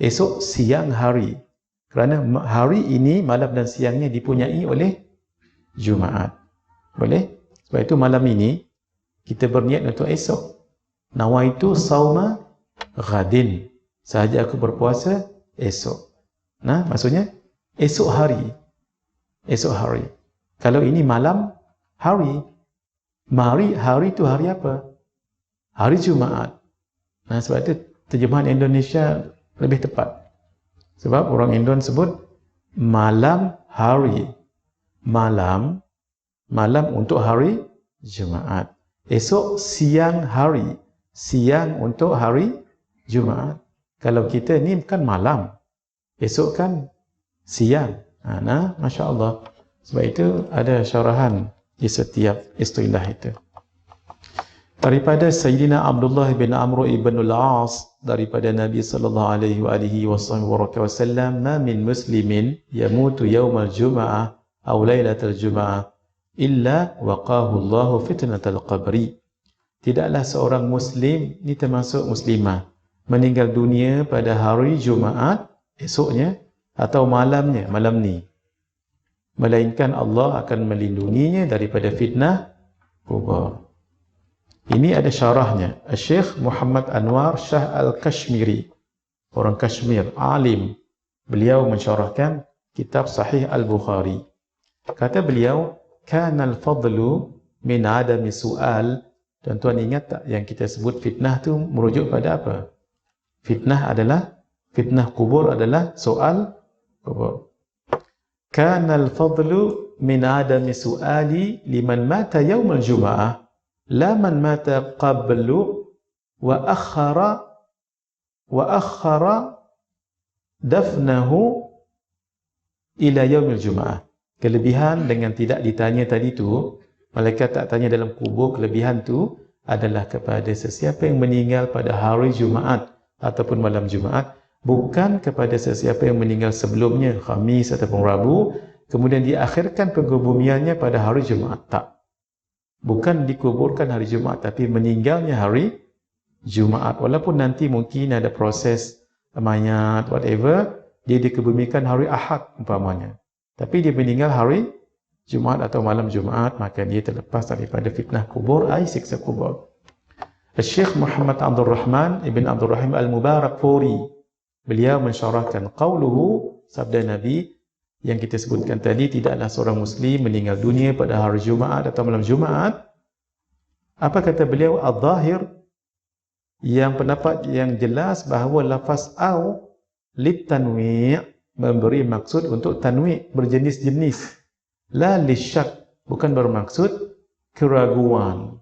Esok siang hari. Kerana hari ini, malam dan siangnya dipunyai oleh Jumaat. Boleh? Sebab itu malam ini kita berniat untuk esok. Nawaitu sauma ghadin. Sahaja aku berpuasa esok. Nah, maksudnya esok hari. Esok hari. Kalau ini malam, hari. Hari itu hari apa? Hari Jumaat. Nah, sebab itu terjemahan Indonesia lebih tepat. Sebab orang Indon sebut malam hari. Malam untuk hari Jumaat. Esok siang hari. Siang untuk hari Jumaat. Kalau kita ni kan malam, esok kan siang. Nah, Masya Allah. Sebab itu ada syarahan di setiap istilah itu. Daripada Sayyidina Abdullah bin Amr ibn al-As, daripada Nabi sallallahu alaihi wasallam, "Ma min muslimin yamutu yawmal jum'ah aw lailatal jum'ah illa waqahu Allahu fitnatal qabri." Tidaklah seorang muslim, ni termasuk muslimah, meninggal dunia pada hari Jumaat, esoknya, atau malamnya, malam ni, melainkan Allah akan melindunginya daripada fitnah kubur. Ini ada syarahnya. Syekh Muhammad Anwar Shah Al-Kashmiri, orang Kashmir, alim. Beliau mensyarahkan kitab Sahih Al-Bukhari. Kata beliau, "Kana al-fadlu min adami su'al." Tuan-tuan ingat tak yang kita sebut fitnah tu merujuk pada apa? Fitnah kubur adalah soal kubur. Kana al-fadlu min adami su'ali liman mata yawmal jum'ah la man mata qablu wa akhara dafnahu ila yawmil jum'ah. Kelebihan dengan tidak ditanya tadi tu, malaikat tak tanya dalam kubur, kelebihan tu adalah kepada sesiapa yang meninggal pada hari Jumaat ataupun malam Jumaat, bukan kepada sesiapa yang meninggal sebelumnya, Khamis ataupun Rabu, kemudian diakhirkan pengubumiannya pada hari Jumaat. Tak. Bukan dikuburkan hari Jumaat, tapi meninggalnya hari Jumaat. Walaupun nanti mungkin ada proses mayat, whatever, dia dikebumikan hari Ahad umpamanya. Tapi dia meninggal hari Jumaat atau malam Jumaat, maka dia terlepas daripada fitnah kubur, ai siksa kubur. Syekh Muhammad Abdul Rahman Ibn Abdul Rahim Al-Mubarakfuri, beliau mensyarahkan qauluhu, sabda Nabi yang kita sebutkan tadi, tidaklah seorang Muslim meninggal dunia pada hari Jumaat atau malam Jumaat. Apa kata beliau? Al-Zahir, yang pendapat yang jelas bahawa lafaz au litanwi' memberi maksud untuk tanwi', berjenis-jenis. La lisyak, bukan bermaksud keraguan.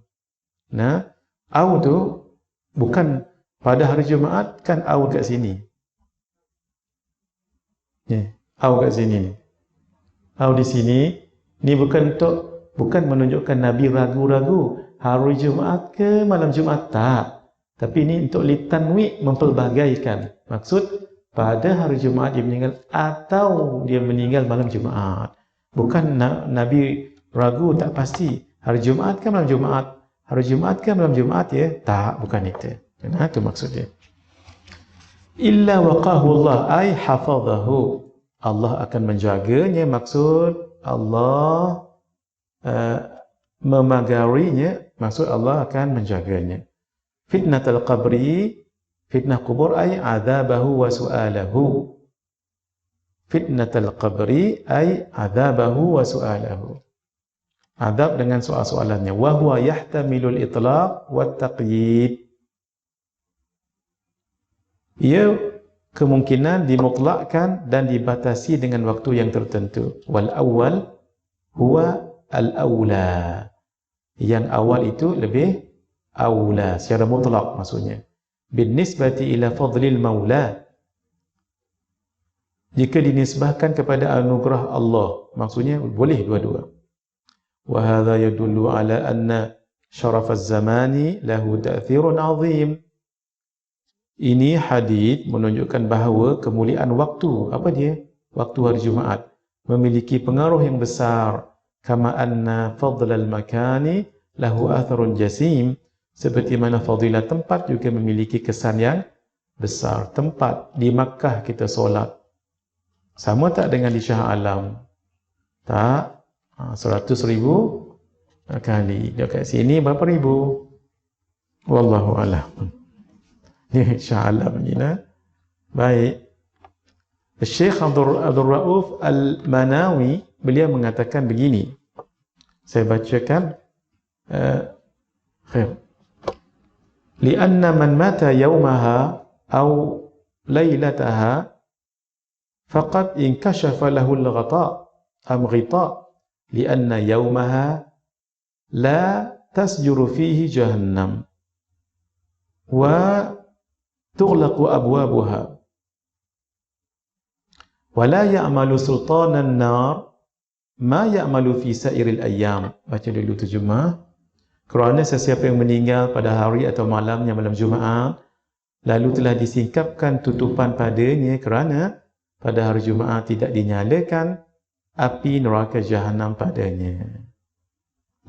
Nah, au tu bukan pada hari Jumaat, kan au kat sini. Ni, au kat sini ni. Au di sini, ni bukan menunjukkan Nabi ragu-ragu hari Jumaat ke malam Jumaat, tak. Tapi ini untuk litanwi', mempelbagaikan. Maksud pada hari Jumaat dia meninggal atau dia meninggal malam Jumaat. Bukan Nabi ragu, tak pasti. Hari Jumaat ke malam Jumaat? Hari Jumaat ke malam Jumaat ya? Tak, bukan itu. Nah, itu maksudnya. Illa waqahu Allah, ay hafadhahu. Allah akan menjaganya, maksud Allah memagarinya, maksud Allah akan menjaganya. Fitnatul qabri, fitnah kubur, ay adzabahu wa su'alahu. Fitnatul qabri ay adzabahu wa su'alahu. Adab dengan soal-soalannya. Wa huwa yahtamilul itlaq wa taqyid. Ia kemungkinan dimutlakkan dan dibatasi dengan waktu yang tertentu. Wal awwal huwa al-awla. Yang awal itu lebih awla, secara mutlak maksudnya. Bin nisbati ila fadlil maula. Jika dinisbahkan kepada anugerah Allah, maksudnya boleh dua-dua. Wa hadha yadullu ala anna syaraf az-zamani lahu ta'thirun 'azim. Ini hadis menunjukkan bahawa kemuliaan waktu, apa dia? Waktu hari Jumaat memiliki pengaruh yang besar. Kama anna fadlal makani lahu atharun jasim. Seperti mana fadilah tempat juga memiliki kesan yang besar. Tempat di Makkah kita solat, sama tak dengan di Shah Alam? Tak. 100,000 kali. Dekat sini berapa ribu? Wallahu a'lam. Ni Shah Alam ni lah. Baik. Syekh Abdul Rauf Al-Manawi, beliau mengatakan begini. Saya bacakan. Khair. Lianna man mata yawmaha aw laylataha faqad inkashafa lahu al-ghata am ghita, lianna yawmaha la tasjuru fihi jahannam wa tughlaqu abwabuha wa la ya'malu sultanan nar ma ya'malu fi sa'iril ayyam. Baca dulu terjemah. Kerana sesiapa yang meninggal pada hari atau malamnya malam Jumaat, lalu telah disingkapkan tutupan padanya kerana pada hari Jumaat tidak dinyalakan api neraka Jahannam padanya.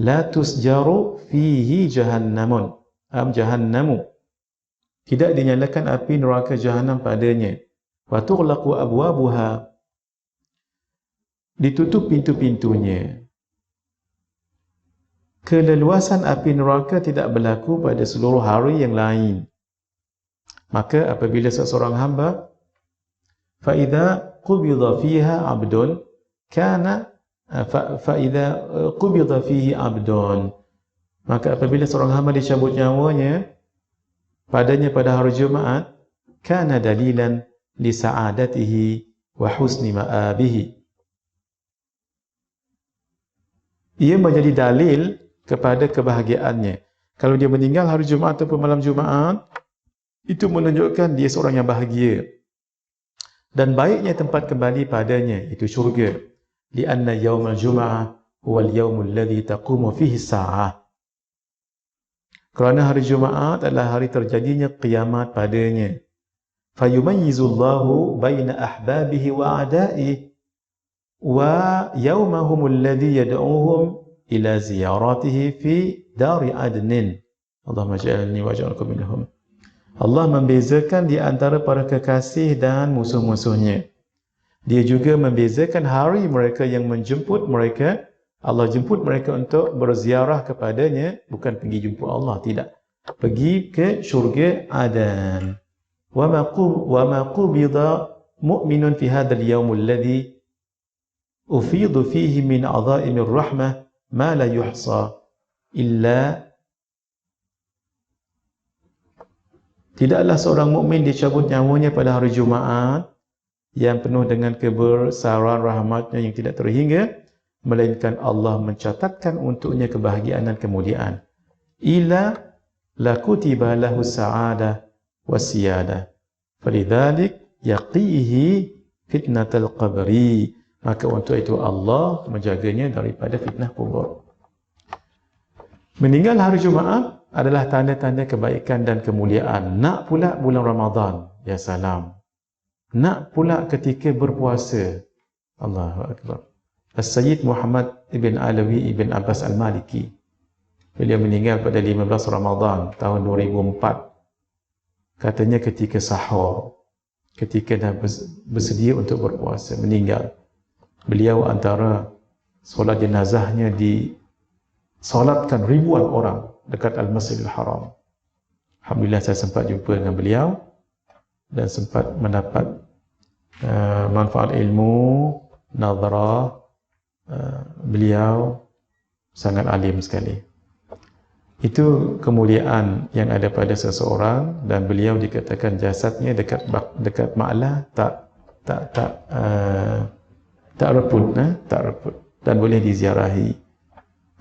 La tusjaru fihi jahannamun, jahannamu. Tidak dinyalakan api neraka Jahannam padanya. Wa tughlaqu abwabuha. Ditutup pintu-pintunya. Keleluasan api neraka tidak berlaku pada seluruh hari yang lain. Maka apabila seseorang hamba فَإِذَا قُبِضَ فِيهَا عَبْدٌ كَانَ فَإِذَا قُبِضَ فِيهِ عَبْدٌ. Maka apabila seorang hamba dicabut nyawanya padanya pada hari Jumaat, كَانَ دَلِيلًا لِسَعَادَتِهِ وَحُسْنِ مَآبِهِ. Ia menjadi dalil kepada kebahagiaannya. Kalau dia meninggal hari Jumaat ataupun malam Jumaat, itu menunjukkan dia seorang yang bahagia. Dan baiknya tempat kembali padanya, itu syurga. Lianna yawmal jum'ah huwal yawmul ladhi taqumu fihi sa'ah. Kerana hari Jumaat adalah hari terjadinya kiamat padanya. Fayumayyizullahu baina ahbabihi wa a'da'ihi wa yawmahumul ladhi yad'uhum ila ziyaratihi fi dari adnin. Allahumma ja'alni wa ja'alkum minhum. Allah membezakan di antara para kekasih dan musuh-musuhnya. Dia juga membezakan hari mereka yang menjemput mereka Allah jemput mereka untuk berziarah kepadanya, bukan pergi jumpa Allah, tidak. Pergi ke syurga Adan. Wa ma qubida mu'minun fi hadzal yaum alladhi ufidu fihi min adha'imir rahmah ma la yuhsa illa. Tidaklah seorang mukmin dicabut nyawanya pada hari Jumaat yang penuh dengan kebesaran rahmatnya yang tidak terhingga, melainkan Allah mencatatkan untuknya kebahagiaan dan kemuliaan. Ila la kutiba lahu sa'adah wasiyada. Falidzalik yaqihi fitnatal qabri. Maka untuk itu Allah menjaganya daripada fitnah kubur. Meninggal hari Jumaat adalah tanda-tanda kebaikan dan kemuliaan. Nak pula bulan Ramadan, ya salam. Nak pula ketika berpuasa. Allahu Akbar. As-Sayyid Muhammad ibn Alawi ibn Abbas al-Maliki, beliau meninggal pada 15 Ramadan tahun 2004. Katanya ketika sahur, ketika dah bersedia untuk berpuasa, meninggal. Beliau antara solat jenazahnya disolatkan ribuan orang dekat Al-Masjidil Haram. Alhamdulillah saya sempat jumpa dengan beliau dan sempat mendapat manfaat ilmu, nazarah. Beliau sangat alim sekali. Itu kemuliaan yang ada pada seseorang, dan beliau dikatakan jasadnya dekat Ma'lah tak reput, tak reput, dan boleh diziarahi.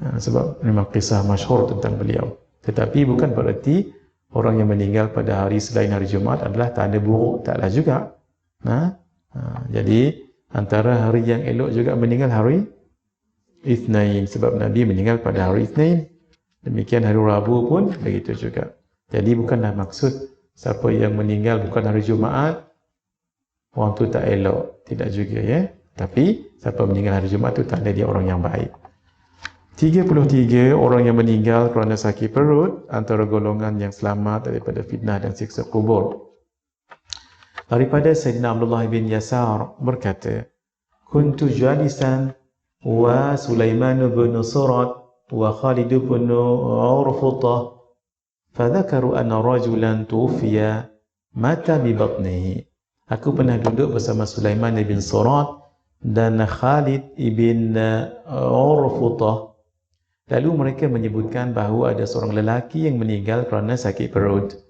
Sebab memang kisah masyhur tentang beliau. Tetapi bukan berarti orang yang meninggal pada hari selain hari Jumaat adalah tanda buruk, taklah juga. Jadi antara hari yang elok juga meninggal hari Itsnain, sebab Nabi meninggal pada hari Itsnain. Demikian hari Rabu pun begitu juga. Jadi bukanlah maksud siapa yang meninggal bukan hari Jumaat orang tu tak elok, tidak juga, ya. Tapi siapa meninggal hari Jumaat tu tanda dia orang yang baik. 33 orang yang meninggal kerana sakit perut, antara golongan yang selamat daripada fitnah dan siksa kubur. Daripada Sayyidina Abdullah bin Yasar berkata, kuntu jalisan wa Sulaiman bin Surat wa Khalid bin Urfutah fadhakaru anna rajulan tuwfiya mata bi batnihi. Aku pernah duduk bersama Sulaiman bin Surat dan Khalid ibn Urfutah. Lalu mereka menyebutkan bahawa ada seorang lelaki yang meninggal kerana sakit perut.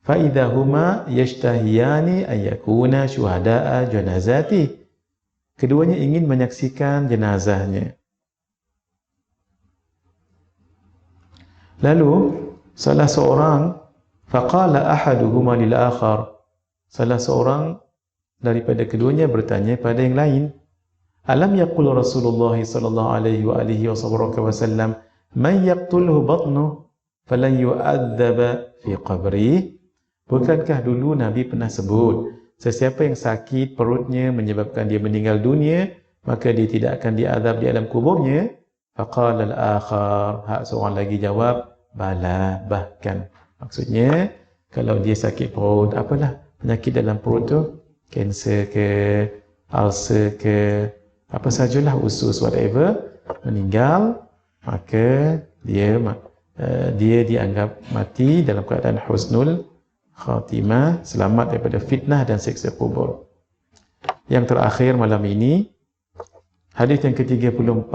Fa idahuma yashtahiyani ayyakuna syuhada'a janazati. Keduanya ingin menyaksikan jenazahnya. Lalu salah seorang, faqala ahaduhuma lil akhar, salah seorang daripada keduanya bertanya pada yang lain, alam yaqul Rasulullah sallallahu alaihi wa alihi wasallam man yaqtulhu batnuhu falan yu'adzaba fi qabrihi. Bukankah dulu Nabi pernah sebut, sesiapa yang sakit perutnya menyebabkan dia meninggal dunia, maka dia tidak akan diazab di alam kuburnya? Faqala al-akhar, hak seorang lagi jawab, bala, bahkan. Maksudnya, kalau dia sakit perut, apalah penyakit dalam perut tu, kanser ke, ulcer ke, apa sajalah, usus, whatever, meninggal, maka dia dianggap mati dalam keadaan husnul khatimah, selamat daripada fitnah dan siksa kubur. Yang terakhir malam ini, hadis yang ke-34,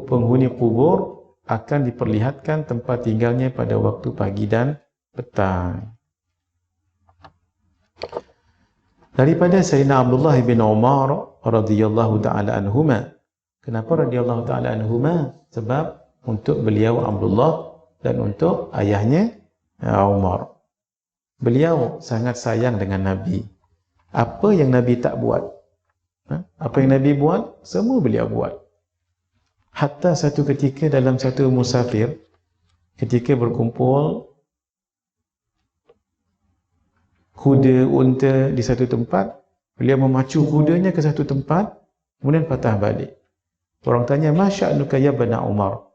penghuni kubur akan diperlihatkan tempat tinggalnya pada waktu pagi dan petang. Daripada Sayyidina Abdullah bin Umar radhiyallahu ta'ala anhuma. Kenapa radhiyallahu ta'ala anhuma? Sebab untuk beliau Abdullah dan untuk ayahnya Umar. Beliau sangat sayang dengan Nabi. Apa yang Nabi tak buat? Apa yang Nabi buat? Semua beliau buat. Hatta satu ketika dalam satu musafir, ketika berkumpul kuda, unta di satu tempat, beliau memacu kudanya ke satu tempat, kemudian patah balik. Orang tanya, ma sya'nuka ya bana Umar?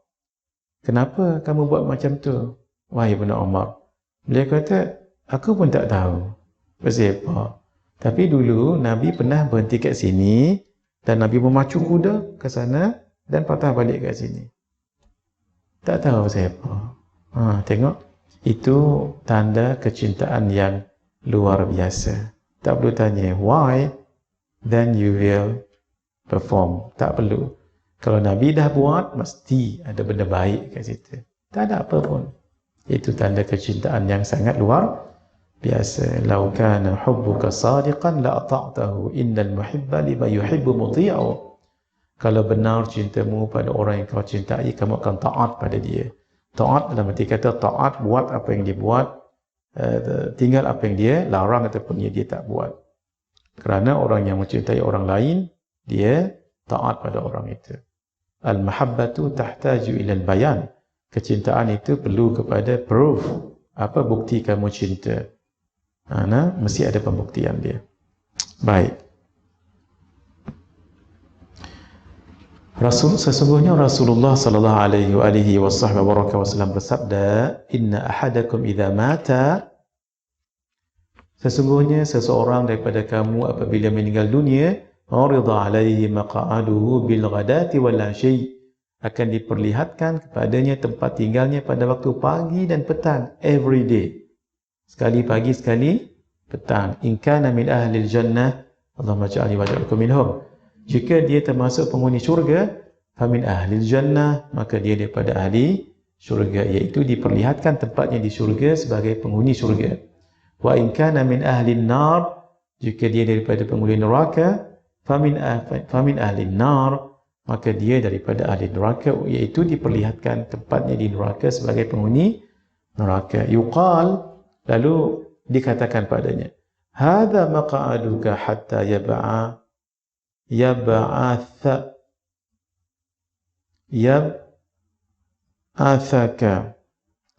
Kenapa kamu buat macam tu, wahai bana Umar? Beliau kata, aku pun tak tahu pasal apa. Tapi dulu Nabi pernah berhenti kat sini dan Nabi memacu kuda ke sana, dan patah balik kat sini. Tak tahu siapa. Tengok, itu tanda kecintaan yang luar biasa. Tak perlu tanya why, then you will perform. Tak perlu. Kalau Nabi dah buat, mesti ada benda baik kat situ. Tak ada apa pun. Itu tanda kecintaan yang sangat luar biasa. Lau kana hubbuka sadiqan la ata'tahu innal muhibba liman yuhibbu muti'u. Kalau benar cintamu pada orang yang kau cintai, kamu akan taat pada dia. Taat dalam arti kata taat, buat apa yang dia buat, tinggal apa yang dia larang ataupun dia tak buat. Kerana orang yang mencintai orang lain, dia taat pada orang itu. Al-mahabbatu tahtaju ilal bayan. Kecintaan itu perlu kepada proof. Apa bukti kamu cinta? Mesti ada pembuktian dia. Baik. Sesungguhnya Rasulullah sallallahu alaihi wasallam bersabda, "Inna ahadakum idza mata." Sesungguhnya seseorang daripada kamu apabila meninggal dunia, urida alaihi maq'aduhu bil ghadati wal 'ashi, akan diperlihatkan kepadanya tempat tinggalnya pada waktu pagi dan petang, every day. Sekali pagi, sekali petang. In kana min ahli al-jannah, Allahumma ja'alni wa ja'alkum minhum. Jika dia termasuk penghuni syurga, famin ahli al-jannah, maka dia daripada ahli syurga, iaitu diperlihatkan tempatnya di syurga sebagai penghuni syurga. Wa in kana min ahli an-nar, jika dia daripada penghuni neraka, famin ahli an-nar, maka dia daripada ahli neraka, iaitu diperlihatkan tempatnya di neraka sebagai penghuni neraka. Yuqal, lalu dikatakan padanya, hadza maq'aduka hatta yab'athaka.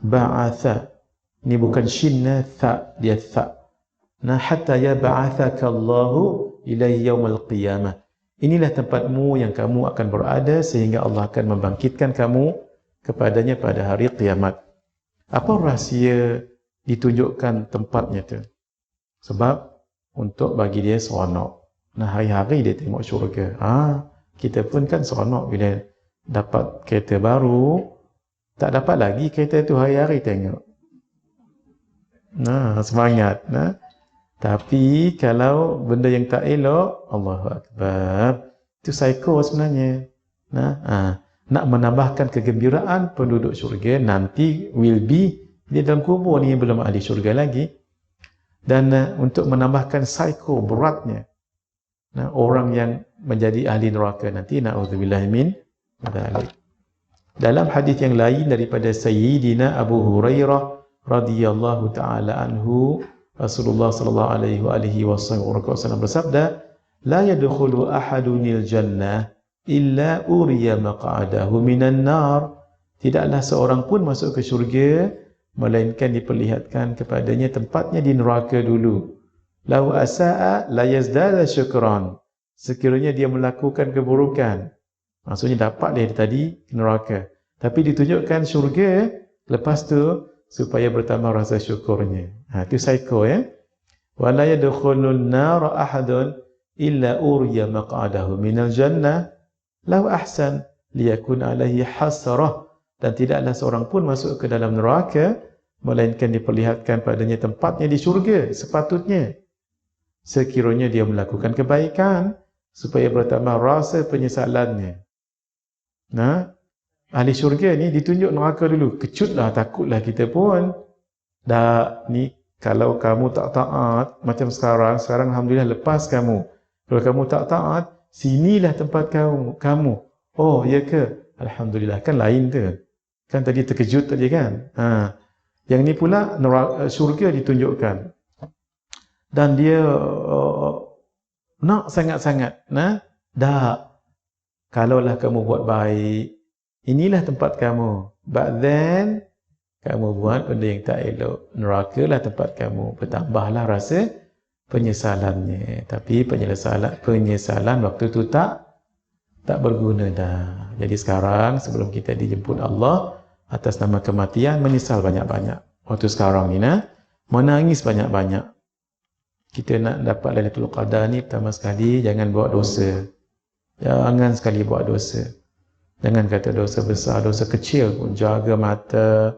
Ba'atha. Ini bukan shinna, tha, dia tha. Hatta yab'athaka Allahu ilaihi yaumal qiyamah. Inilah tempatmu yang kamu akan berada sehingga Allah akan membangkitkan kamu kepadanya pada hari kiamat. Apa rahsia ditunjukkan tempatnya tu? Sebab untuk bagi dia seronok. Hari-hari dia tengok syurga. Kita pun kan seronok bila dapat kereta baru, tak dapat lagi kereta tu hari-hari tengok. Semangat. Tapi kalau benda yang tak elok, Allahu Akbar, itu psycho sebenarnya. Nak menambahkan kegembiraan penduduk syurga, nanti will be, dia dalam kubur ni belum ahli syurga lagi. Dan untuk menambahkan psycho beratnya, orang yang menjadi ahli neraka nanti, na'udzubillah min dzalik. Dalam hadis yang lain daripada Sayyidina Abu Hurairah radhiyallahu taala anhu, Rasulullah sallallahu alaihi wasallam bersabda, la yadkhulu ahadunil jannah illa uriya maq'adahu minan nar. Tidaklah seorang pun masuk ke syurga melainkan diperlihatkan kepadanya tempatnya di neraka dulu. Lau asa'a la yazdada syukran. Sekiranya dia melakukan keburukan, maksudnya dapat dia tadi neraka, tapi ditunjukkan syurga lepas tu supaya bertambah rasa syukurnya. Itu psycho ya. Wa la yadkhulun nar ahadun illa uriya maq'adahu minal jannah lau ahsan liyakun alaihi hasrah. Dan tidaklah seorang pun masuk ke dalam neraka melainkan diperlihatkan padanya tempatnya di syurga sepatutnya, sekiranya dia melakukan kebaikan supaya bertambah rasa penyesalannya. Ahli syurga ni ditunjuk neraka dulu. Kecutlah, takutlah kita pun. Ni kalau kamu tak taat macam sekarang alhamdulillah lepas kamu. Kalau kamu tak taat, sinilah tempat kamu. Oh, ya ke? Alhamdulillah, kan lain tu. Kan tadi terkejut tadi kan? Yang ni pula syurga ditunjukkan. Dan dia nak sangat-sangat. Kalaulah kamu buat baik, inilah tempat kamu. But then, kamu buat benda yang tak elok, neraka lah tempat kamu. Bertambahlah rasa penyesalannya. Tapi penyesalan waktu tu tak berguna dah. Jadi sekarang, sebelum kita dijemput Allah atas nama kematian, menyesal banyak-banyak. Waktu sekarang ni, menangis banyak-banyak. Kita nak dapat Lailatul Qadar ni, pertama sekali jangan buat dosa. Jangan sekali buat dosa. Jangan kata dosa besar, dosa kecil pun. Jaga mata,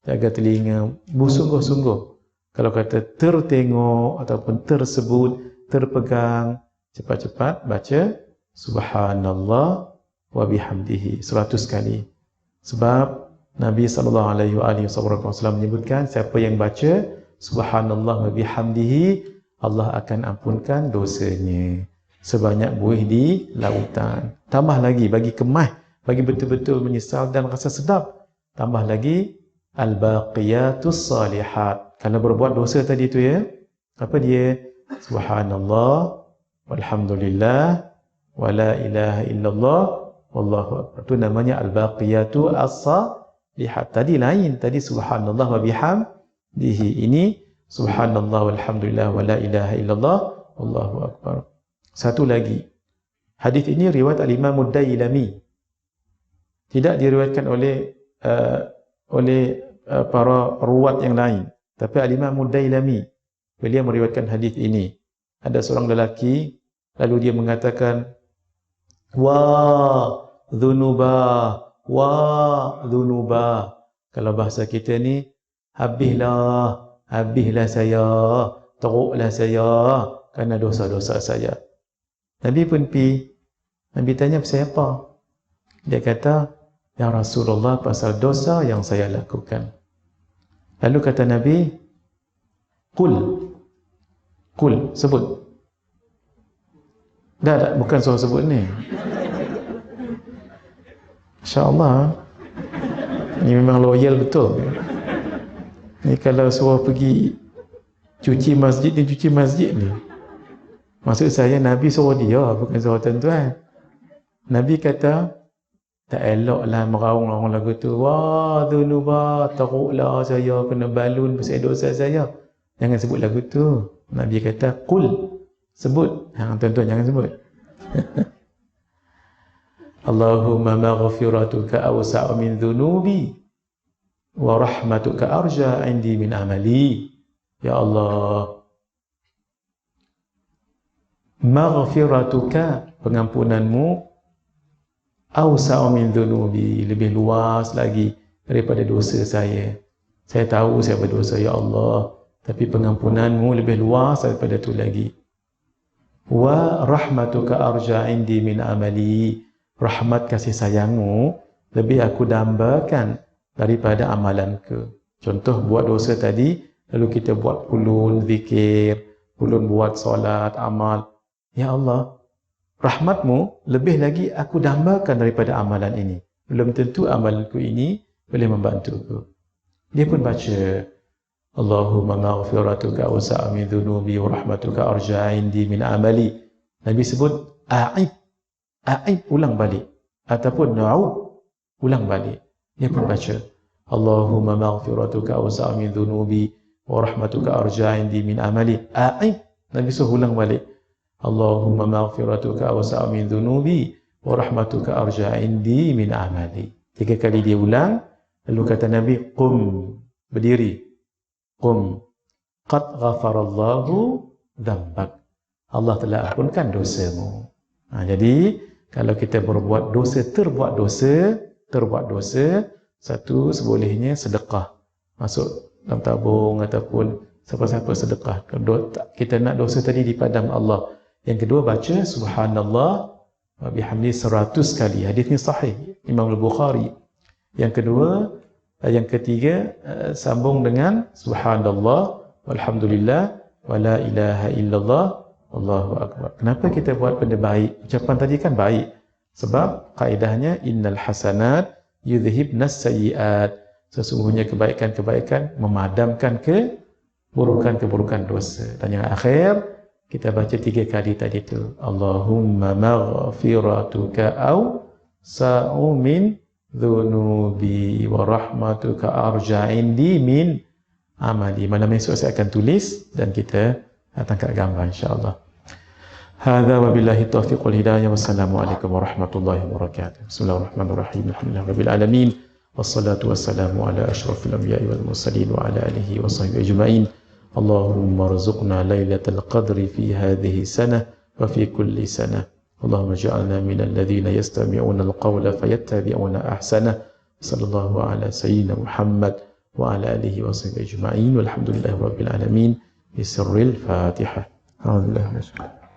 jaga telinga, bersungguh-sungguh. Kalau kata tertengok ataupun tersebut, terpegang, cepat-cepat baca Subhanallah wa bihamdihi 100 kali. Sebab Nabi SAW menyebutkan siapa yang baca Subhanallah wa bihamdihi, Allah akan ampunkan dosanya sebanyak buih di lautan. Tambah lagi, bagi kemah, bagi betul-betul menyesal dan rasa sedap, tambah lagi al-baqiyatus salihat. Kalau berbuat dosa tadi tu ya, apa dia? Subhanallah walhamdulillah wala ilaha illallah wallahu akbar. Itu namanya al-baqiyatu as-salihat. Tadi lain, tadi subhanallah wa bihamdihi. Ini subhanallah walhamdulillah wala ilaha illallah wallahu akbar. Satu lagi. Hadis ini riwayat al-Imam Ad-Dailami. Tidak diriwayatkan oleh para ruwat yang lain, tapi al-Imam Ad-Dailami beliau meriwayatkan hadis ini. Ada seorang lelaki, lalu dia mengatakan, wa dhunuba. Kalau bahasa kita ni, habislah saya, teruklah saya kerana dosa-dosa saya. Nabi pun Nabi tanya, pasal apa? Dia kata, ya Rasulullah, pasal dosa yang saya lakukan. Lalu kata Nabi, Qul, sebut. Dah, bukan suruh sebut ni. InsyaAllah, ni memang loyal betul. Ni kalau suruh pergi cuci masjid ni. Maksud saya, Nabi suruh dia, bukan suruh tuan-tuan. Nabi kata, tak eloklah meraung orang lagu tu. Wah, dhunuba, teruklah saya, kena balun pasal dosa saya. Jangan sebut lagu tu. Nabi kata, Qul, sebut. Tuan-tuan jangan sebut. Allahumma maghfiratuka awsa'u min dhunubi wa rahmatuka arja indi min amali. Ya Allah, maghfiratuka, pengampunanmu, awsa'u min dhunubi, lebih luas lagi daripada dosa saya. Saya tahu saya berdosa, ya Allah, tapi pengampunanmu lebih luas daripada itu lagi. Wa rahmatuka arja indi min amali, rahmat kasih sayangmu lebih aku dambakan daripada amalanku. Contoh buat dosa tadi, lalu kita buat pulun zikir, pulun buat solat, amal. Ya Allah, rahmatmu lebih lagi aku dambakan daripada amalan ini. Belum tentu amalanku ini boleh membantuku. Dia pun baca, Allahumma maghfiratuka awsa'u min dhunubi wa rahmatuka arja indi min amali. Nabi sebut a'ib, ulang balik, ataupun na'ud, ulang balik. Dia pun baca, Allahumma maghfiratuka awsa'u min dhunubi wa rahmatuka arja indi min amali. A'ib, Nabi suruh ulang balik, Allahumma maghfiratuka awsa'u min dhunubi wa rahmatuka arja indi min amali. 3 kali dia ulang, lalu kata Nabi, qum, berdiri. Qum, qad ghafarallahu dhambak, Allah telah ampunkan dosamu. Jadi kalau kita berbuat dosa, terbuat dosa, satu sebolehnya sedekah, masuk dalam tabung ataupun siapa-siapa sedekah. Kalau kita nak dosa tadi dipadam Allah. Yang kedua, baca subhanallah wa bihamdi 100 kali. Hadis ni sahih, Imam Al-Bukhari. Yang ketiga, sambung dengan subhanallah walhamdulillah wala ilaha illallah wallahu akbar. Kenapa kita buat benda baik? Ucapan tadi kan baik. Sebab kaedahnya innal hasanat yudhibnas sayyiat. Sesungguhnya kebaikan-kebaikan memadamkan keburukan-keburukan dosa. Dan yang akhir, kita baca 3 kali tadi tu. Allahumma maghfiratuka awsa'u min dhunubi wa rahmatuka arja indi min amali. Malam esok saya akan tulis dan kita tangkap gambar insya-Allah. Hadza wa billahi taufiq wal hidayah. Wassalamualaikum warahmatullahi wabarakatuh. Bismillahirrahmanirrahim. Alhamdulillahirabbil alamin. Wassalatu wassalamu ala asyrafil anbiya'i wal mursalin wa ala alihi wa sahbihi ajma'in. Allahumma rzuqna lailatal qadri fi hadhihi sanah wa fi kulli sanah. اللهم اجعلنا من الذين يستمعون القول فيتبعون أحسنه. صلى الله على سيدنا محمد وعلى آله وصحبه أجمعين والحمد لله رب العالمين بسر الفاتحة. أعوذ بالله من الشيطان